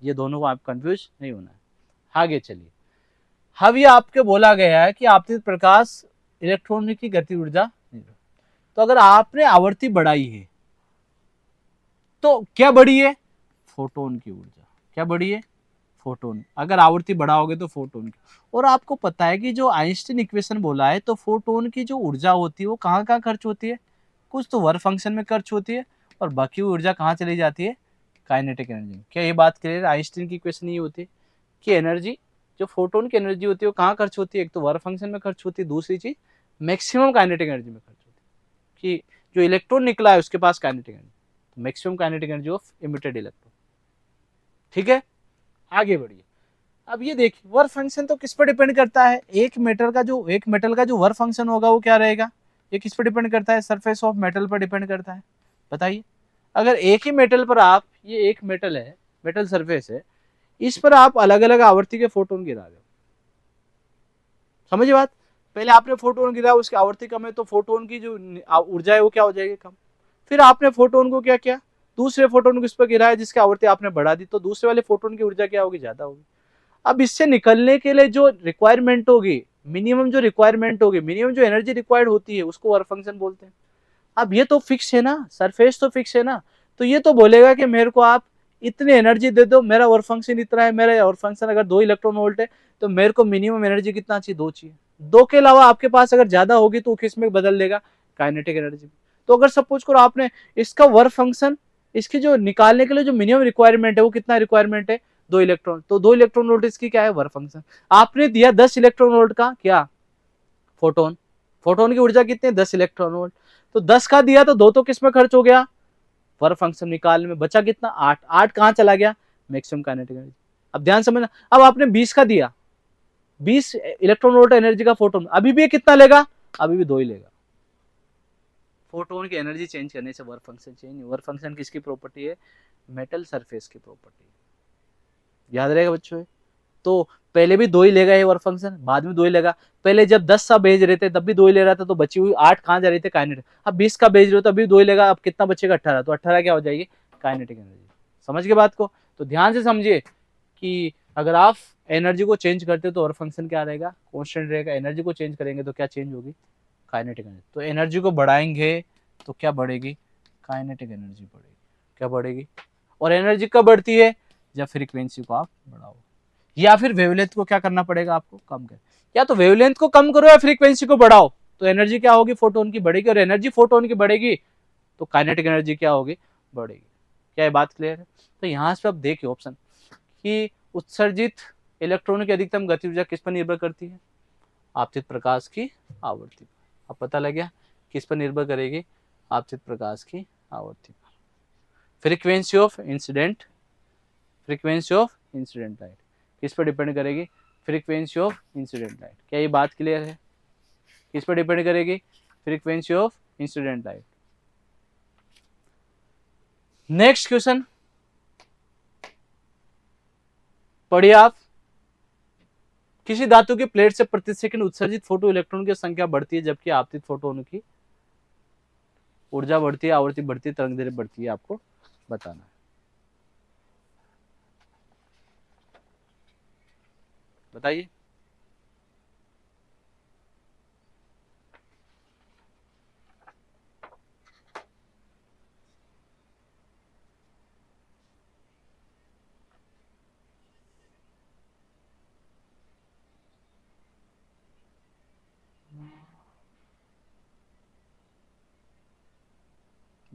ये दोनों को आप कंफ्यूज नहीं होना है। आगे चलिए, अब ये आपके बोला गया है कि आपतित प्रकाश इलेक्ट्रॉन की गति ऊर्जा, तो अगर आपने आवृत्ति बढ़ाई है तो क्या बढ़ी है, फोटोन की ऊर्जा। क्या बढ़ी है, फोटोन। अगर आवृत्ति बढ़ाओगे तो फोटोन की। और आपको पता है कि जो आइंस्टीन इक्वेशन बोला है, तो फोटोन की जो ऊर्जा होती है वो कहाँ कहाँ खर्च होती है, कुछ तो वर्क फंक्शन में खर्च होती है, और बाकी ऊर्जा कहाँ चली जाती है, काइनेटिक एनर्जी में। क्या ये बात क्लियर है? आइंस्टीन की इक्वेशन ये होती है कि एनर्जी, जो फोटोन की एनर्जी होती है वो कहाँ खर्च होती है, एक तो वर्क फंक्शन में खर्च होती है, दूसरी चीज मैक्सिमम काइनेटिक एनर्जी में खर्च होती है, कि जो इलेक्ट्रॉन निकला है उसके पास kinetic energy, maximum kinetic energy of emitted electron. ठीक है, आगे बढ़िए। अब ये देखिए, वर्क फंक्शन तो किस पर डिपेंड करता है, एक मेटल का जो वर्क फंक्शन होगा वो क्या रहेगा, ये किस पर डिपेंड करता है, सरफेस ऑफ मेटल पर डिपेंड करता है। बताइए, अगर एक ही मेटल पर आप, ये एक मेटल है, मेटल सरफेस है, इस पर आप अलग अलग आवृत्ति के फोटोन गिरा रहे हो, समझिए बात। पहले आपने फोटोन गिरा, उसकी आवृत्ति कम है तो फोटोन की जो ऊर्जा है वो क्या हो जाएगी, कम। फिर आपने फोटोन को क्या किया, दूसरे फोटोन को इस पर गिराया जिसकी आवृत्ति आपने बढ़ा दी, तो दूसरे वाले फोटोन की ऊर्जा क्या होगी, ज्यादा होगी। अब इससे निकलने के लिए जो रिक्वायरमेंट होगी, मिनिमम जो रिक्वायरमेंट होगी, मिनिमम जो एनर्जी रिक्वायर्ड होती है, उसको वर्क फंक्शन बोलते हैं। अब ये तो फिक्स है ना, सरफेस तो फिक्स है ना, तो ये तो बोलेगा कि मेरे को आप इतनी एनर्जी दे दो, मेरा वर्क फंक्शन इतना है, मेरा वर्क फंक्शन अगर 2 इलेक्ट्रॉन वोल्ट है तो मेरे को मिनिमम एनर्जी कितना चाहिए, 2 चाहिए। 2 के अलावा आपके पास अगर ज्यादा होगी तो किस में बदल देगा, काइनेटिक एनर्जी में। तो अगर सपोज करो आपने इसका वर्क फंक्शन, इसकी जो निकालने के लिए जो मिनिमम रिक्वायरमेंट है वो कितना रिक्वायरमेंट है, 2 इलेक्ट्रॉन, तो 2 इलेक्ट्रॉन वोल्ट इसकी क्या है, वर्क फंक्शन। आपने दिया 10 इलेक्ट्रॉन वोल्ट का क्या, फोटोन। फोटोन की ऊर्जा कितनी है, 10 इलेक्ट्रॉन वोल्ट। तो 10 का दिया तो 2 तो किस में खर्च हो गया, वर्क फंक्शन निकालने में। बचा कितना, 8। 8 कहां चला गया, मैक्सिमम काइनेटिक एनर्जी। अब ध्यान समझना, अब आपने 20 का दिया, 20 इलेक्ट्रॉन वोल्ट एनर्जी का फोटोन, अभी भी कितना लेगा, अभी भी 2 ही लेगा। फोटोन की एनर्जी चेंज करने से वर्क फंक्शन चेंज नहीं। वर्क फंक्शन किसकी प्रॉपर्टी है, मेटल सरफेस की प्रॉपर्टी। याद रहेगा बच्चों। तो पहले भी 2 ही लेगा ये वर्क फंक्शन, बाद में 2 ही लेगा। पहले जब 10 सा भेज रहे थे तब भी 2 ही ले रहा था, तो बची हुई 8 कहां जा रही थी, काइनेटिक। अब 20 का भेज रहे हो तो अभी 2 ही लेगा, अब कितना बचेगा, 18। तो 18 क्या हो जाएगी, काइनेटिक एनर्जी। समझ के बात को, तो ध्यान से समझिए कि अगर आप एनर्जी को चेंज करते हो तो वर्क फंक्शन क्या रहेगा, कॉन्स्टेंट रहेगा। एनर्जी को चेंज करेंगे तो क्या चेंज होगी, काइनेटिक एनर्जी। तो एनर्जी को बढ़ाएंगे तो क्या बढ़ेगी, काइनेटिक एनर्जी बढ़ेगी। क्या बढ़ेगी, और एनर्जी कब बढ़ती है, जब फ्रीक्वेंसी को आप बढ़ाओ, या फिर वेवलेंथ को क्या करना पड़ेगा आपको, कम कर। या तो वेवलेंथ को कम करो या फ्रीक्वेंसी को बढ़ाओ, तो एनर्जी क्या होगी, फोटोन की बढ़ेगी। और एनर्जी फोटोन की बढ़ेगी तो काइनेटिक एनर्जी क्या होगी, बढ़ेगी। क्या ये बात क्लियर है? तो यहां से आप देखिए ऑप्शन कि उत्सर्जित इलेक्ट्रॉन की अधिकतम गति ऊर्जा किस पर निर्भर करती है, आपतित प्रकाश की आवृत्ति पर। अब पता लग गया किस पर निर्भर करेगी, आपतित प्रकाश की आवृत्ति पर। Frequency of incident, frequency of incident light किस पर डिपेंड करेगी, फ्रीक्वेंसी ऑफ इंसिडेंट लाइट। क्या ये बात क्लियर है, किस पर डिपेंड करेगी, frequency of incident light. Next question पढ़िए आप। किसी धातु की प्लेट से प्रति सेकंड उत्सर्जित फोटो इलेक्ट्रॉन की संख्या बढ़ती है जबकि आपतित फोटोन की ऊर्जा बढ़ती है, आवृत्ति बढ़ती है, तरंग दैर्घ्य बढ़ती है, आपको बताना है। बताइए।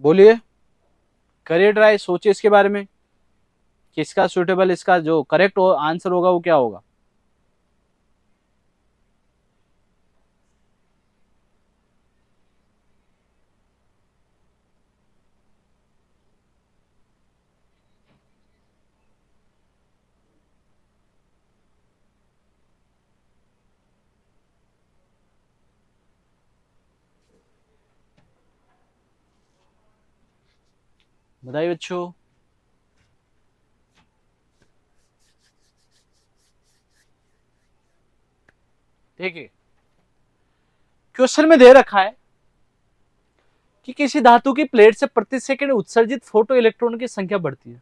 बोलिए, करिए ट्राई, सोचिए इसके बारे में, किसका सुटेबल, इसका जो करेक्ट आंसर होगा वो क्या होगा। बताइए बच्चों। ठीक है, क्वेश्चन में दे रखा है कि किसी धातु की प्लेट से प्रति सेकंड उत्सर्जित फोटो इलेक्ट्रॉन की संख्या बढ़ती है,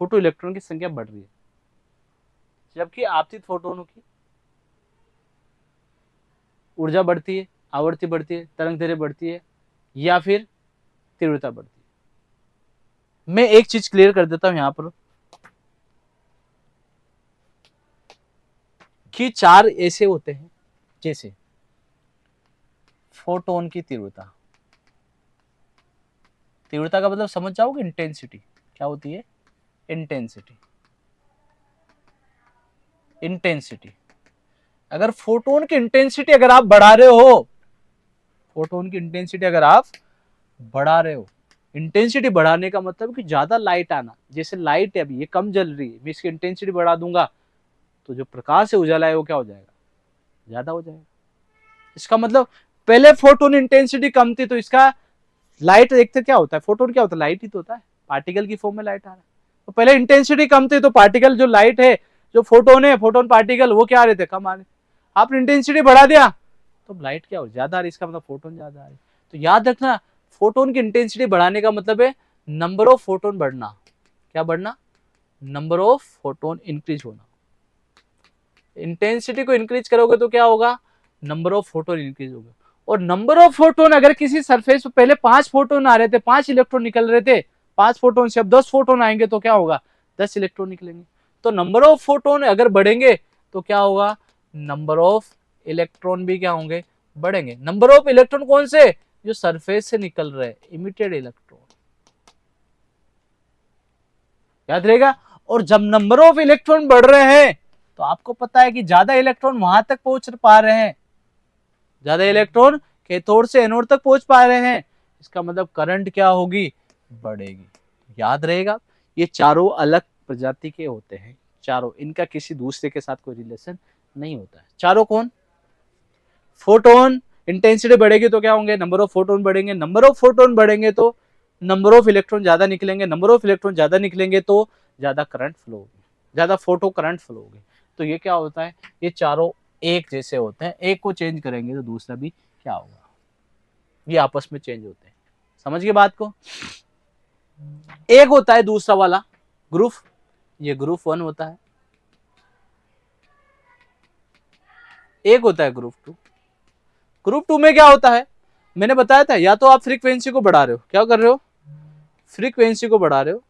फोटो इलेक्ट्रॉन की संख्या बढ़ रही है जबकि आपतित फोटोनों की ऊर्जा बढ़ती है, आवृत्ति बढ़ती है, तरंग दैर्घ्य बढ़ती है या फिर तीव्रता बढ़ती है। मैं एक चीज क्लियर कर देता हूं यहां पर कि चार ऐसे होते हैं, जैसे फोटोन की तीव्रता, तीव्रता का मतलब समझ जाओगे, इंटेंसिटी क्या होती है, इंटेंसिटी, इंटेंसिटी। अगर फोटोन की इंटेंसिटी अगर आप बढ़ा रहे हो, फोटोन की इंटेंसिटी अगर आप बढ़ा रहे हो, इंटेंसिटी बढ़ाने का मतलब कि ज्यादा लाइट आना, जैसे लाइट है अभी ये कम जल रही है, मैं इसकी इंटेंसिटी बढ़ा दूंगा तो जो प्रकाश है उजाला है वो क्या हो जाएगा, ज्यादा हो जाएगा। इसका मतलब पहले फोटोन इंटेंसिटी कम थी तो इसका लाइट देखते क्या होता है, फोटोन क्या होता है, लाइट ही तो होता है, पार्टिकल की फॉर्म में लाइट आ रहा है। तो पहले इंटेंसिटी कम थी तो पार्टिकल जो लाइट है, जो फोटोन है, फोटोन पार्टिकल वो क्या आ रहे थे, कम आ रहे थे। आपने इंटेंसिटी बढ़ा दिया तो लाइट क्या हो, ज्यादा आ रही, इसका मतलब फोटोन ज्यादा आ रही। तो याद रखना, फोटोन की इंटेंसिटी बढ़ाने का मतलब है नंबर ऑफ फोटोन बढ़ना। क्या बढ़ना, नंबर ऑफ फोटोन इंक्रीज होना। इंटेंसिटी को इंक्रीज करोगे तो क्या होगा, नंबर ऑफ फोटोन इंक्रीज होगा। और नंबर ऑफ फोटोन अगर किसी सरफेस पे पहले 5 फोटोन आ रहे थे, 5 इलेक्ट्रॉन निकल रहे थे, 5 फोटोन से अब 10 फोटोन आएंगे तो क्या होगा, 10 इलेक्ट्रॉन निकलेंगे। तो नंबर ऑफ फोटोन अगर बढ़ेंगे तो क्या होगा, नंबर ऑफ इलेक्ट्रॉन भी क्या होंगे, बढ़ेंगे। नंबर ऑफ इलेक्ट्रॉन कौन से, जो सरफेस से निकल रहे, इमिटेड इलेक्ट्रॉन, याद रहेगा। और जब नंबर ऑफ इलेक्ट्रॉन बढ़ रहे हैं तो आपको पता है कि ज्यादा इलेक्ट्रॉन वहां तक पहुंच पा रहे हैं, ज्यादा इलेक्ट्रॉन कैथोड से एनोड तक पहुंच पा रहे हैं, इसका मतलब करंट क्या होगी, बढ़ेगी। याद रहेगा, ये चारों अलग प्रजाति के होते हैं, चारों, इनका किसी दूसरे के साथ कोई रिलेशन नहीं होता है। चारों कौन, फोटोन, इंटेंसिटी बढ़ेगी तो क्या होंगे, नंबर ऑफ फोटोन बढ़ेंगे, नंबर ऑफ फोटोन बढ़ेंगे तो नंबर ऑफ इलेक्ट्रॉन ज्यादा निकलेंगे, नंबर ऑफ इलेक्ट्रॉन ज्यादा निकलेंगे तो ज्यादा करंट फ्लो होगी, ज्यादा फोटो करंट फ्लो होगी। तो ये क्या होता है, ये चारों एक जैसे होते हैं, एक को चेंज करेंगे तो दूसरा भी क्या होगा, ये आपस में चेंज होते हैं। समझ गए बात को। एक होता है दूसरा वाला ग्रुप, ये ग्रुप 1 होता है, एक होता है ग्रुप 2। ग्रुप 2 में क्या होता है, मैंने बताया था, या तो आप फ्रीक्वेंसी को बढ़ा रहे हो, क्या कर रहे हो, फ्रीक्वेंसी को बढ़ा रहे हो,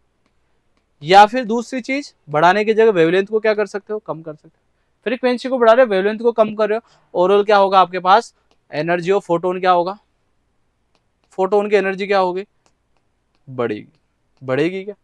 या फिर दूसरी चीज बढ़ाने की जगह वेवलेंथ को क्या कर सकते हो, कम कर सकते हो। फ्रीक्वेंसी को बढ़ा रहे हो, वेवलेंथ को कम कर रहे हो, ओवरऑल क्या होगा आपके पास, एनर्जी ऑफ फोटोन क्या होगा, फोटोन की एनर्जी क्या होगी, बढ़ेगी। बढ़ेगी क्या,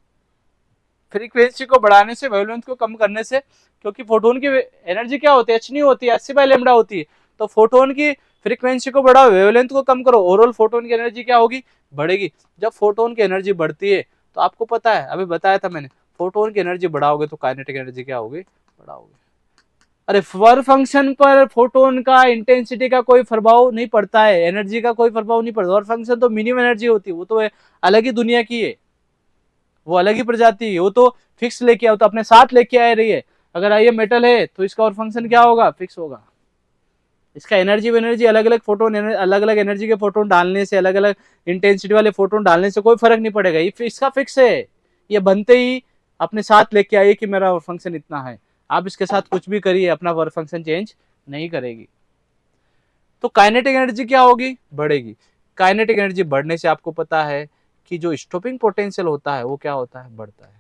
फ्रीक्वेंसी को बढ़ाने से, वेवलेंथ को कम करने से, क्योंकि फोटोन की एनर्जी क्या होती है, एच नहीं होती है, h/λ होती है। तो फोटोन की फ्रीक्वेंसी को बढ़ाओ, वेवलेंथ को कम करो, ओवरऑल फोटोन की एनर्जी क्या होगी, बढ़ेगी। जब फोटोन की एनर्जी बढ़ती है तो आपको पता है, अभी बताया था मैंने, फोटोन की एनर्जी बढ़ाओगे तो काइनेटिक एनर्जी क्या होगी, बढ़ाओगे। अरे वर्क फंक्शन पर फोटोन का इंटेंसिटी का कोई प्रभाव नहीं पड़ता है, एनर्जी का कोई प्रभाव नहीं पड़ता। वर्क फंक्शन तो मिनिमम एनर्जी होती है, वो तो अलग ही दुनिया की है। वो अलग ही प्रजाति है, वो तो फिक्स लेके आओ, तो अपने साथ लेके आ रही है। अगर ये मेटल है तो इसका और फंक्शन क्या होगा, फिक्स होगा। इसका एनर्जी अलग अलग फोटोन, अलग अलग एनर्जी के फोटोन डालने से, अलग अलग इंटेंसिटी वाले फोटोन डालने से कोई फर्क नहीं पड़ेगा, ये इसका फिक्स है। ये बनते ही अपने साथ लेके आइए कि मेरा फंक्शन इतना है, आप इसके साथ कुछ भी करिए, अपना वर्क फंक्शन चेंज नहीं करेगी। तो काइनेटिक एनर्जी क्या होगी, बढ़ेगी। काइनेटिक एनर्जी बढ़ने से आपको पता है कि जो स्टॉपिंग पोटेंशियल होता है वो क्या होता है, बढ़ता है।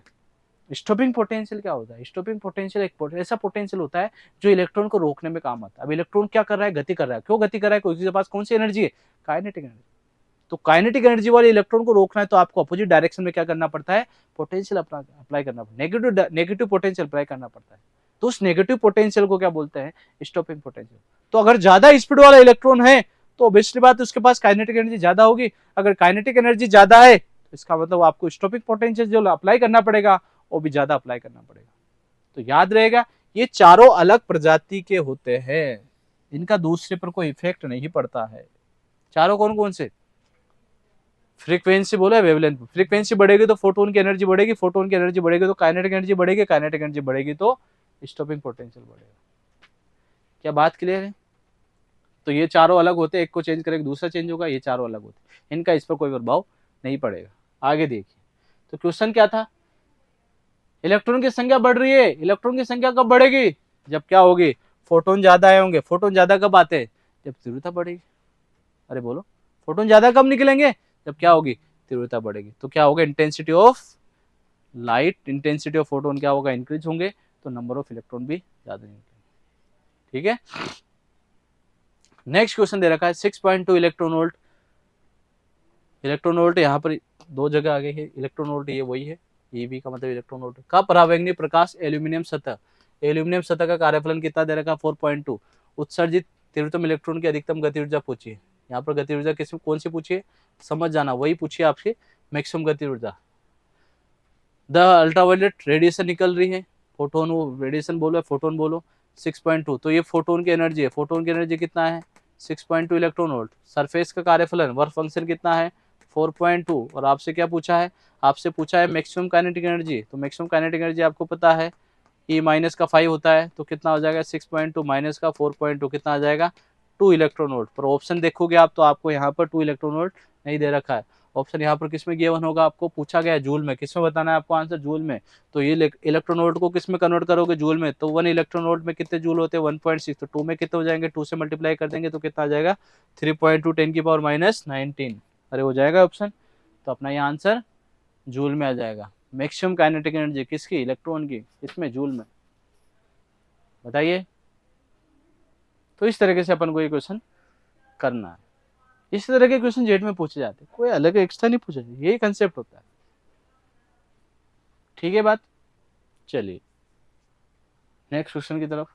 स्टॉपिंग पोटेंशियल क्या होता है, स्टॉपिंग पोटेंशियल एक ऐसा पोटेंशियल होता है जो इलेक्ट्रॉन को रोकने में काम आता है। अब इलेक्ट्रॉन क्या कर रहा है, गति कर रहा है। क्यों गति कर रहा है, क्योंकि उसके पास कौन सी एनर्जी है, काइनेटिक एनर्जी। तो काइनेटिक एनर्जी वाले इलेक्ट्रॉन को रोकना है तो आपको अपोजिट डायरेक्शन में क्या करना पड़ता है, पोटेंशियल अप्लाई करना पड़ता है, नेगेटिव पोटेंशियल अप्लाई करना पड़ता है। तो उस नेगेटिव पोटेंशियल को क्या बोलते हैं, स्टॉपिंग पोटेंशियल। तो अगर ज्यादा स्पीड वाला इलेक्ट्रॉन है तो ऑब्वियसली बात है उसके पास काइनेटिक एनर्जी ज्यादा होगी। अगर काइनेटिक एनर्जी ज्यादा है तो इसका मतलब आपको स्टॉपिंग पोटेंशियल जो अप्लाई करना पड़ेगा वो भी ज्यादा अप्लाई करना पड़ेगा। तो याद रहेगा ये चारों अलग प्रजाति के होते हैं, इनका दूसरे पर कोई इफेक्ट नहीं पड़ता है। चारों कौन कौन से, फ्रीक्वेंसी बोला है, वेवलेंथ। फ्रीक्वेंसी बढ़ेगी तो फोटोन की एनर्जी बढ़ेगी, फोटोन की एनर्जी बढ़ेगी तो काइनेटिक एनर्जी बढ़ेगी, काइनेटिक एनर्जी बढ़ेगी तो स्टॉपिंग पोटेंशियल बढ़ेगा। क्या बात क्लियर है। तो ये चारों अलग होते हैं, एक को चेंज करेंगे दूसरा चेंज होगा, ये चारों अलग होते हैं, इनका इस पर कोई प्रभाव नहीं पड़ेगा। आगे देखिए, तो क्वेश्चन क्या था, इलेक्ट्रॉन की संख्या बढ़ रही है। इलेक्ट्रॉन की संख्या कब बढ़ेगी, जब क्या होगी, फोटोन ज्यादा आए होंगे। फोटोन ज्यादा कब आते हैं, जब तीव्रता बढ़ेगी। अरे बोलो, फोटोन ज्यादा कब निकलेंगे, जब क्या होगी, तीव्रता बढ़ेगी। तो क्या होगा, intensity of light, intensity of photon क्या होगा, इंक्रीज होंगे, तो नंबर ऑफ इलेक्ट्रॉन भी ज्यादा निकलेंगे। ठीक है। नेक्स्ट क्वेश्चन दे रखा है 6.2 इलेक्ट्रॉन वोल्ट। इलेक्ट्रॉन वोल्ट यहाँ पर दो जगह आ गई है, इलेक्ट्रॉन वोल्ट ये वही है, ये भी का मतलब इलेक्ट्रॉन वोल्ट का परावैंगनी प्रकाश एल्यूमिनियम सतह। एल्यूमिनियम सतह का कार्यफलन कितना दे रखा है, 4.2। उत्सर्जित तीव्रतम इलेक्ट्रॉन की अधिकतम गति ऊर्जा पूछिए। यहाँ पर गति ऊर्जा किस कौन सी पूछिए, समझ जाना, वही पूछिए आपसे, मैक्सिमम गति ऊर्जा। द अल्ट्रावायलेट रेडिएशन निकल रही है, फोटोन, वो रेडिएशन बोलो फोटोन बोलो, 6.2। तो ये फोटोन की एनर्जी है, फोटोन की एनर्जी कितना है, 6.2 इलेक्ट्रॉन वोल्ट। सरफेस का कार्यफलन वर्क फंक्शन कितना है, 4.2। और आपसे क्या पूछा है, आपसे पूछा है मैक्सिमम काइनेटिक एनर्जी। तो मैक्सिमम काइनेटिक एनर्जी आपको पता है ई माइनस का 5 होता है, तो कितना हो जाएगा, 6.2 माइनस का 4.2 कितना आ जाएगा, 2 इलेक्ट्रॉन वोल्ट। पर ऑप्शन देखोगे आप तो आपको यहाँ पर 2 इलेक्ट्रॉन वोल्ट नहीं दे रखा है। ऑप्शन यहाँ पर किसमें गिवन होगा, आपको पूछा गया है जूल में, किसमें बताना है आपको आंसर, जूल में। तो ये इलेक्ट्रॉन वोल्ट को किसमें कन्वर्ट करोगे, जूल में। तो 1 इलेक्ट्रॉन वोल्ट में कितने जूल होते हैं, 1.6। तो 2 में कितने हो जाएंगे, 2 से मल्टीप्लाई कर देंगे तो कितना आ जाएगा, 3.2 10⁻⁻⁹। अरे हो जाएगा ऑप्शन। तो अपना ये आंसर जूल में आ जाएगा। मैक्सिमम काइनेटिक एनर्जी किसकी, इलेक्ट्रॉन की, इसमें जूल में, बताइए। तो इस तरीके से अपन को ये क्वेश्चन करना है। इस तरह के क्वेश्चन जेट में पूछे जाते हैं, कोई अलग एक्स्ट्रा नहीं पूछा जाता, यही कंसेप्ट होता है। ठीक है बात, चलिए नेक्स्ट क्वेश्चन की तरफ।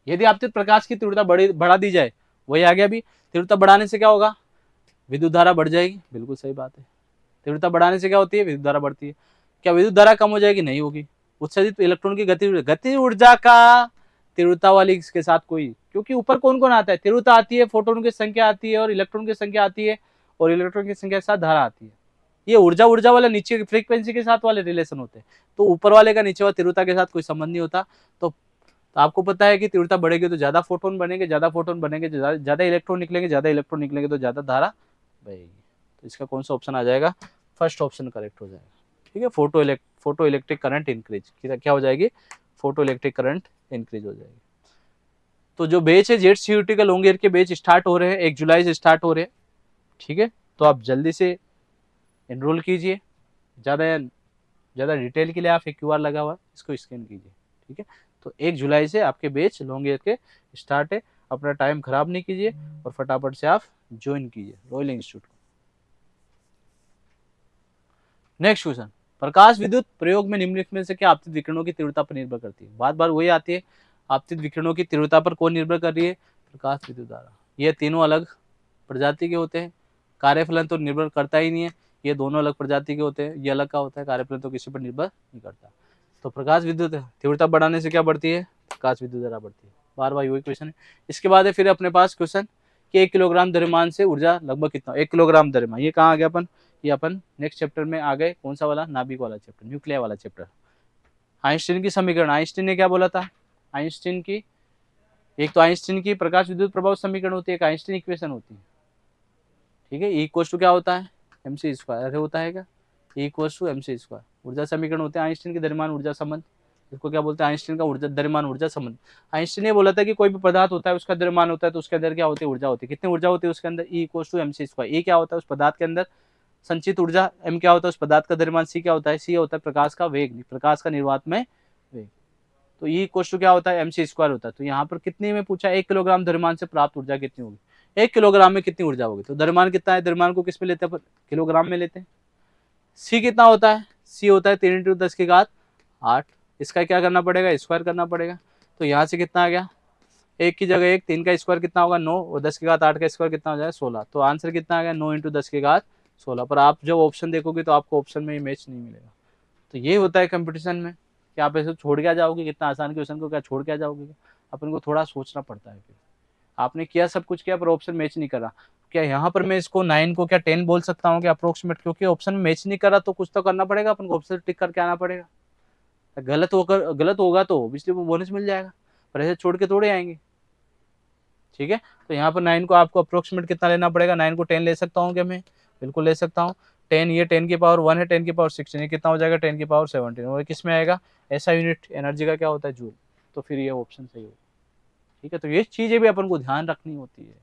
यदि आपतित प्रकाश की तीव्रता बढ़ा दी जाए, वही आ गया अभी, तीव्रता बढ़ाने से क्या होगा, विद्युत धारा बढ़ जाएगी, बिल्कुल सही बात है। तीव्रता बढ़ाने से क्या होती है, विद्युत धारा बढ़ती है। क्या विद्युत धारा कम हो जाएगी, नहीं होगी। उत्सर्जित इलेक्ट्रॉन की गति ऊर्जा का तीव्रता वाली के साथ कोई, क्योंकि ऊपर कौन कौन आता है, तीव्रता आती है, फोटोन की संख्या आती है और इलेक्ट्रॉन की संख्या आती है, और इलेक्ट्रॉन की संख्या के साथ धारा आती है। ये ऊर्जा वाला नीचे की फ्रीक्वेंसी के साथ वाले रिलेशन होते हैं, तो ऊपर वाले का नीचे वाले तीव्रता के साथ कोई संबंध नहीं होता। तो आपको पता है कि तीव्रता बढ़ेगी तो ज्यादा फोटोन बनेंगे, ज्यादा फोटोन बनेंगे ज्यादा इलेक्ट्रॉन निकलेंगे, ज्यादा इलेक्ट्रॉन निकलेंगे तो ज्यादा धारा बहेगी। तो इसका कौन सा ऑप्शन आ जाएगा, फर्स्ट ऑप्शन करेक्ट हो जाएगा। ठीक है, फोटो इलेक्ट्रिक करंट इंक्रीज, क्या हो जाएगी, फोटो इलेक्ट्रिक करंट इंक्रीज हो जाएगी। तो जो बैच है जेट सीयूटी का लॉन्ग ईयर के बैच स्टार्ट हो रहे हैं, 1 जुलाई से स्टार्ट हो रहे हैं। ठीक है, तो आप जल्दी से एनरोल कीजिए। ज़्यादा डिटेल के लिए आप एक QR लगा हुआ है, इसको स्कैन कीजिए। ठीक है, तो 1 जुलाई से आपके बैच लॉन्ग ईयर के स्टार्ट है। अपना टाइम खराब नहीं कीजिए और फटाफट से आप ज्वाइन कीजिए रॉयल इंस्टीट्यूट को। नेक्स्ट क्वेश्चन, प्रकाश विद्युत प्रयोग में निम्नलिखित में से क्या आपतित विकिरणों की तीव्रता पर निर्भर करती है। बार बार वही आती है, आपतित विकिरणों की तीव्रता पर कौन निर्भर कर रही है, प्रकाश विद्युत धारा। ये तीनों अलग प्रजाति के होते हैं, कार्यफलन तो निर्भर करता ही नहीं है। ये दोनों अलग प्रजाति के होते हैं, ये अलग का होता है, कार्यफलन तो किसी पर निर्भर नहीं करता। तो प्रकाश विद्युत तीव्रता बढ़ाने से क्या बढ़ती है, प्रकाश विद्युत धारा बढ़ती है। बार बार वही क्वेश्चन है। इसके बाद है फिर अपने पास क्वेश्चन कि 1 किलोग्राम द्रव्यमान से ऊर्जा लगभग कितना, 1 किलोग्राम द्रव्यमान, ये कहाँ आ गया अपन, ये अपन नेक्स्ट चैप्टर में आ गए, कौन सा वाला, नाभिक वाला चैप्टर, न्यूक्लियर वाला चैप्टर। आइंस्टीन की समीकरण, आइंस्टीन ने क्या बोला था, आइंस्टीन की, एक तो आइंस्टीन की प्रकाश विद्युत प्रभाव समीकरण होती है, एक आइंस्टीन इक्वेशन होती है, ठीक है। ई इक्वल्स टू क्या होता है, एम सी स्क्वायर होता है क्या, E equals to M C square. ऊर्जा समीकरण होते हैं आइंस्टीन के द्रव्यमान ऊर्जा संबंध, इसको क्या बोलते हैं, आइंस्टीन का ऊर्जा द्रव्यमान ऊर्जा संबंध। आइंस्टीन ने बोला था कि कोई भी पदार्थ होता है उसका द्रव्यमान होता है तो उसके अंदर क्या होती है, ऊर्जा होती है। कितनी ऊर्जा होती है उसके अंदर, E equals to M C square. ए क्या होता है उस पदार्थ के अंदर संचित ऊर्जा, एम क्या होता है उस पदार्थ का द्रव्यमान, सी क्या होता है, सी होता है प्रकाश का वेग, प्रकाश का निर्वात में वेग। तो ई इक्वल्स टू क्या होता है, एम सी स्क्वायर होता है। तो यहाँ पर कितने में पूछा, 1 किलोग्राम द्रव्यमान से प्राप्त ऊर्जा कितनी होगी, 1 किलोग्राम में कितनी ऊर्जा होगी। तो द्रव्यमान कितना है, द्रव्यमान को किस में लेते हैं, किलोग्राम में लेते हैं। सी कितना होता है, सी होता है 3 × 10⁸ इसका क्या करना पड़ेगा, स्क्वायर करना पड़ेगा। तो यहाँ से कितना आ गया, एक की जगह एक, 3 का स्क्वायर कितना होगा 9, और 10⁸ का स्क्वायर कितना हो जाएगा 16। तो आंसर कितना आ गया, 9 × 10⁸ पर आप जब ऑप्शन देखोगे तो आपको ऑप्शन में मैच नहीं मिलेगा। तो ये होता है कंपटीशन में कि आप ऐसे छोड़ के आ जाओगे, कितना आसान क्वेश्चन को क्या छोड़ के आ जाओगे, अपन को थोड़ा सोचना पड़ता है। फिर आपने किया, सब कुछ किया, पर ऑप्शन मैच नहीं कर रहा। क्या यहाँ पर मैं इसको 9 को क्या 10 बोल सकता हूँ क्या अप्रोक्सीमेट, क्योंकि ऑप्शन मैच नहीं कर रहा तो कुछ तो करना पड़ेगा, अपन को ऑप्शन टिक करके आना पड़ेगा। गलत होगा तो ऑब्वियसली वो बोनस मिल जाएगा, पर ऐसे छोड़ के थोड़े आएंगे, ठीक है। तो यहाँ पर 9 को आपको अप्रोक्सीमेट कितना लेना पड़ेगा, 9 को 10 ले सकता हूँ क्या मैं, बिल्कुल ले सकता हूँ। 10 ये 10 की पावर 1 है, 10 की पावर 16, ये कितना हो जाएगा 10 की पावर 17, और किस में आएगा, ऐसा यूनिट एनर्जी का क्या होता है, जूल। तो फिर ये ऑप्शन सही होगा, ठीक है। तो ये चीज़ें भी अपन को ध्यान रखनी होती है,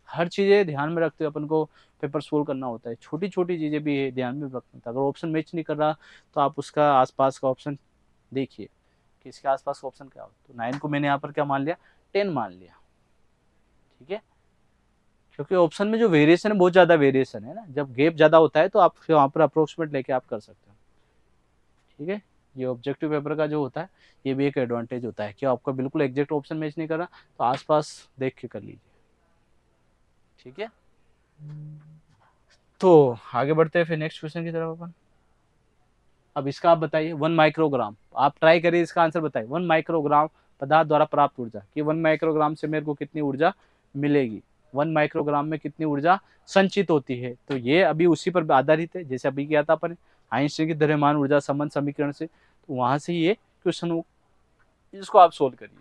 हर चीज़ें ध्यान में रखते हुए अपन को पेपर सोल्व करना होता है, छोटी छोटी चीज़ें भी ध्यान में रखना होता है। अगर ऑप्शन मैच नहीं कर रहा तो आप उसका आसपास का ऑप्शन देखिए कि इसके आसपास का ऑप्शन क्या हो। तो 9 को मैंने यहाँ पर क्या मान लिया, 10 मान लिया, ठीक है। क्योंकि ऑप्शन में जो वेरिएशन है बहुत ज़्यादा वेरिएशन है ना, जब गैप ज़्यादा होता है तो आप फिर वहाँ पर अप्रोक्सीमेट लेके आप कर सकते हो, ठीक है। ये ऑब्जेक्टिव पेपर का जो होता है ये भी एक एडवांटेज होता है कि आपका बिल्कुल एग्जैक्ट ऑप्शन मैच नहीं कर रहा तो आसपास देख के कर लीजिए, ठीक है। तो आगे बढ़ते हैं फिर नेक्स्ट क्वेश्चन की तरफ अपन। अब इसका आप बताइए 1 माइक्रोग्राम, आप ट्राई करिए इसका आंसर बताइए। 1 माइक्रोग्राम पदार्थ द्वारा प्राप्त ऊर्जा, कि 1 माइक्रोग्राम से मेरे को कितनी ऊर्जा मिलेगी, 1 माइक्रोग्राम में कितनी ऊर्जा संचित होती है। तो ये अभी उसी पर आधारित है जैसे अभी किया था अपन आइंस्टीन की द्रव्यमान ऊर्जा संबंध समीकरण से, तो वहां से ये क्वेश्चन, इसको आप सोल्व करिए।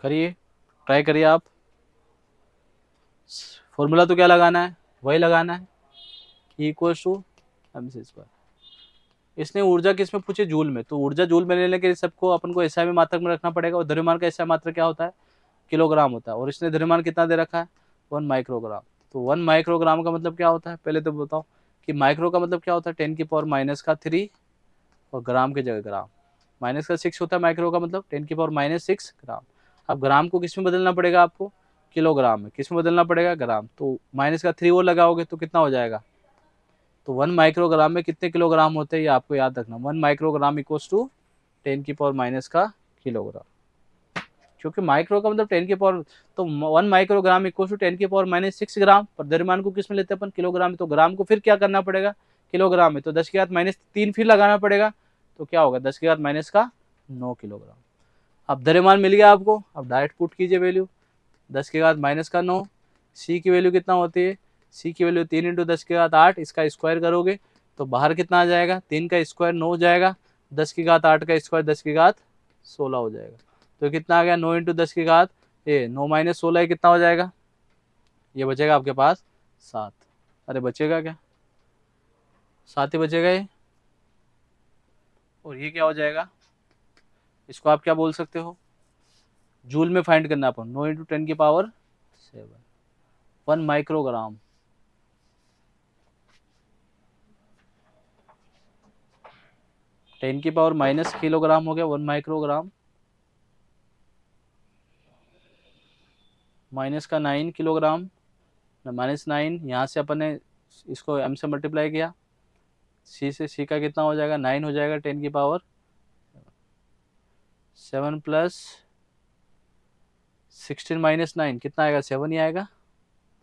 करिए, ट्राई करिए आप। फॉर्मूला तो क्या लगाना है, वही लगाना है, equals to M C square. इसने ऊर्जा किस में पूछे, जूल में, तो ऊर्जा जूल में लेने के लिए सबको अपन को एसआई में मात्रक में रखना पड़ेगा, और द्रव्यमान का एसआई मात्रक क्या होता है, किलोग्राम होता है, और इसने द्रव्यमान कितना दे रखा है 1 माइक्रोग्राम। तो 1 माइक्रोग्राम का मतलब क्या होता है, पहले तो बताओ कि माइक्रो का मतलब क्या होता है 10⁻³ और ग्राम की जगह ग्राम, माइनस का 6 होता है माइक्रो का मतलब 10⁻⁶ ग्राम। अब ग्राम को किस में बदलना पड़ेगा आपको, किलोग्राम में, किस में बदलना पड़ेगा ग्राम, तो माइनस का 3 और लगाओगे तो कितना हो जाएगा। तो 1 माइक्रोग्राम में कितने किलोग्राम होते हैं ये आपको याद रखना, 1 माइक्रोग्राम इक्वल्स टू 10⁻⁻ किलोग्राम, क्योंकि माइक्रो का मतलब 10⁻, तो 1 माइक्रोग्राम इक्वल्स टू 10⁻⁶ ग्राम, पर द्रव्यमान को किस में लेते हैं अपन, किलोग्राम में, तो ग्राम को फिर क्या करना पड़ेगा, किलोग्राम में, तो 10⁻³ फिर लगाना पड़ेगा, तो क्या होगा 10⁻⁻9 किलोग्राम। अब द्रव्यमान मिल गया आपको, अब डायरेक्ट पुट कीजिए वैल्यू 10⁻⁻9, सी की वैल्यू कितना होती है, सी की वैल्यू 3 × 10⁸, इसका स्क्वायर करोगे तो बाहर कितना आ जाएगा, 3 का स्क्वायर 9 हो जाएगा, 10⁸ का स्क्वायर 10⁻16 हो जाएगा। तो कितना आ गया 9 × 10⁻, ये 9 - 16 कितना हो जाएगा, ये बचेगा आपके पास 7। अरे बचेगा क्या, 7 ही बचेगा ये, और ये क्या हो जाएगा, इसको आप क्या बोल सकते हो, जूल में फाइंड करना अपन, 9 × 10⁻7, 1 माइक्रोग्राम, (10⁻⁻) किलोग्राम हो गया 1 माइक्रोग्राम, माइनस का 9 किलोग्राम, -9, यहाँ से अपन ने इसको m से मल्टीप्लाई किया, c से c का कितना हो जाएगा 9 हो जाएगा, 10⁻7 प्लस 16 - 9 कितना आएगा 7 ही आएगा,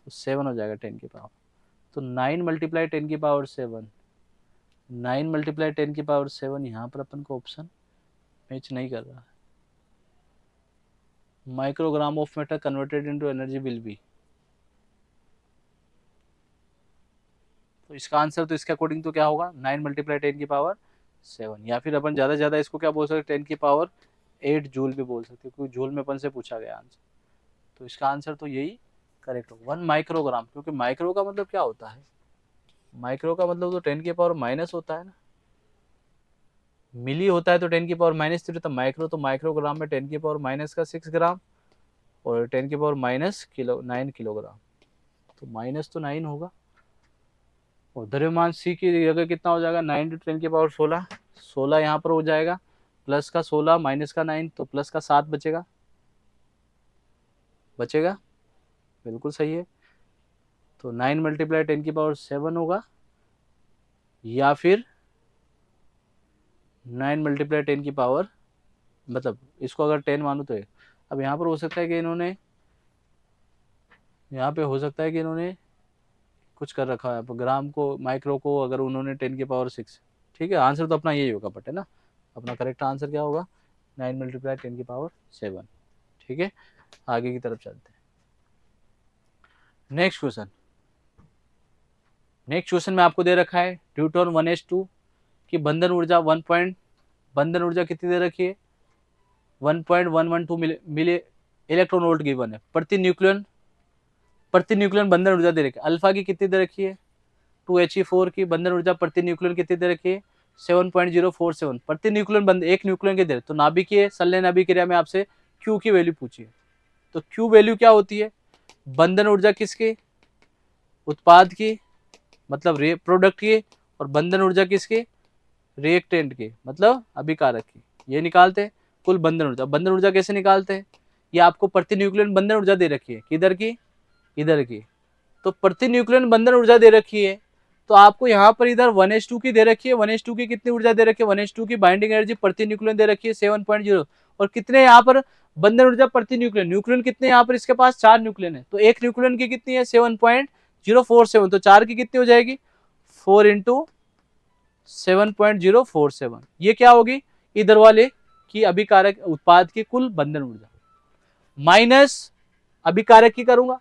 तो 7 हो जाएगा 10 की पावर। तो 9 × 10⁻7 9 मल्टीप्लाई 10 की पावर 7, यहाँ पर अपन को ऑप्शन मैच नहीं कर रहा है। Microgram of matter converted into energy will be, तो इसका आंसर तो इसके अकॉर्डिंग तो क्या होगा 9 मल्टीप्लाई 10 की पावर 7, या फिर अपन ज़्यादा से ज़्यादा इसको क्या बोल सकते हैं 10 की पावर 8 जूल भी बोल सकते हैं, क्योंकि जूल में अपन से पूछा गया आंसर। तो इसका आंसर तो यही करेक्ट होगा 1 माइक्रोग्राम, क्योंकि माइक्रो का मतलब क्या होता है, माइक्रो का मतलब तो 10 की पावर माइनस होता है ना, मिली होता है तो 10 की पावर -3, तो माइक्रो, तो माइक्रोग्राम में 10 की पावर माइनस का 6 ग्राम और 10 की पावर माइनस 9 किलोग्राम, तो माइनस तो 9 होगा। और द्रव्यमान सी की जगह कितना हो जाएगा 9 × 10 की पावर 16, 16 यहाँ पर हो जाएगा, प्लस का 16 माइनस का 9, तो प्लस का 7 बचेगा, बिल्कुल सही है। तो 9 मल्टीप्लाई 10 की पावर 7 होगा, या फिर 9 मल्टीप्लाई 10 की पावर, मतलब इसको अगर 10 मानूँ तो अब यहाँ पर हो सकता है कि इन्होंने, यहाँ पे हो सकता है कि इन्होंने कुछ कर रखा है ग्राम को, माइक्रो को अगर उन्होंने 10 की पावर 6, ठीक है, आंसर तो अपना यही होगा बट, है ना, अपना करेक्ट आंसर क्या होगा 9 मल्टीप्लाई 10 की पावर 7, ठीक है। आगे की तरफ चलते हैं। नेक्स्ट क्वेश्चन में आपको दे रखा है ड्यूटोन 1s2 की बंधन ऊर्जा बंधन ऊर्जा कितनी दे रखी है 1.112 मिली इलेक्ट्रॉन वोल्ट गिवन है, प्रति न्यूक्लियन बंधन ऊर्जा दे रखी है। अल्फा की कितनी दे रखी है 2He4 की बंधन ऊर्जा प्रति न्यूक्लियन कितनी दे रखी है 7.047 प्रति न्यूक्लियन बंध, एक न्यूक्लियन के दे। तो नाभिकीय संलयन नाभिक क्रिया में आपसे Q की वैल्यू पूछी है, तो Q वैल्यू क्या होती है, बंधन ऊर्जा किसकी, उत्पाद की मतलब प्रोडक्ट की, और बंधन ऊर्जा किसकी, रिएक्टेंट की मतलब अभिकारक की, ये निकालते हैं कुल बंधन ऊर्जा। बंधन ऊर्जा कैसे निकालते हैं, ये आपको प्रति न्यूक्लियन बंधन ऊर्जा दे रखी है, किधर की, इधर की, तो प्रति न्यूक्लियन बंधन ऊर्जा दे रखी है, तो आपको यहाँ पर इधर 1s2 की दे रखी है, 1s2 की कितनी ऊर्जा दे रखी है 1s2 की बाइंडिंग एनर्जी प्रति न्यूक्लियन दे रखी है 7.0, और कितने यहाँ पर बंधन ऊर्जा प्रति न्यूक्लियन कितने यहाँ पर इसके पास 4 न्यूक्लियन है, तो एक न्यूक्लियन की कितनी है 7.047, तो 4 की कितनी हो जाएगी 4 × 7.047, ये क्या होगी इधर वाले की अभिकारक उत्पाद की कुल बंधन ऊर्जा, माइनस अभिकारक की करूंगा,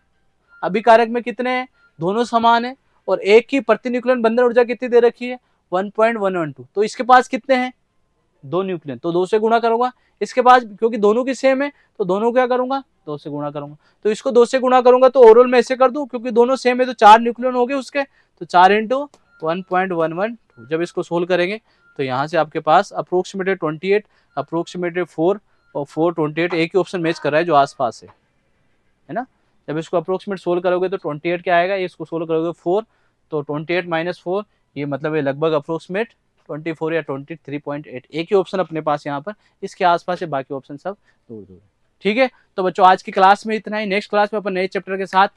अभिकारक में कितने हैं दोनों समान है, और एक की प्रति न्यूक्लियन बंधन ऊर्जा कितनी दे रखी है 1.112, तो इसके पास कितने हैं 2 न्यूक्लियन, तो 2 से गुणा करूंगा, इसके पास क्योंकि दोनों की सेम है तो दोनों क्या करूंगा 2 से गुणा करूंगा, तो इसको 2 से गुणा करूंगा तो ओवरऑल में ऐसे कर दूं क्योंकि दोनों सेम है तो 4 न्यूक्लियन हो गए उसके, तो 4 × 1.112, जब इसको सोल्व करेंगे तो यहाँ से आपके पास अप्रोक्सीमेटेड 28, अप्रोक्सीमेटेड 4 और 4 28, एक ही ऑप्शन मैच कर रहा है जो आसपास है ना। जब इसको अप्रोक्सीमेट सोल्व करोगे तो 28 क्या आएगा, इसको सोल्व करोगे 4, तो 28 - 4 ये मतलब है लगभग अप्रोक्सीमेट 24 या 23.8, एक ही ऑप्शन अपने पास यहाँ पर, इसके आसपास है, बाकी ऑप्शन सब दूर दूर है, ठीक है। तो बच्चों आज की क्लास में इतना ही, नेक्स्ट क्लास में अपन नए चैप्टर के साथ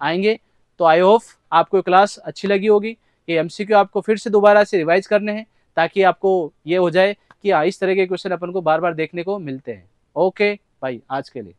आएंगे, तो आई होप आपको क्लास अच्छी लगी होगी। ये MCQ आपको फिर से दोबारा से रिवाइज करने हैं ताकि आपको ये हो जाए कि इस तरह के क्वेश्चन अपन को बार बार देखने को मिलते हैं। ओके भाई, आज के लिए।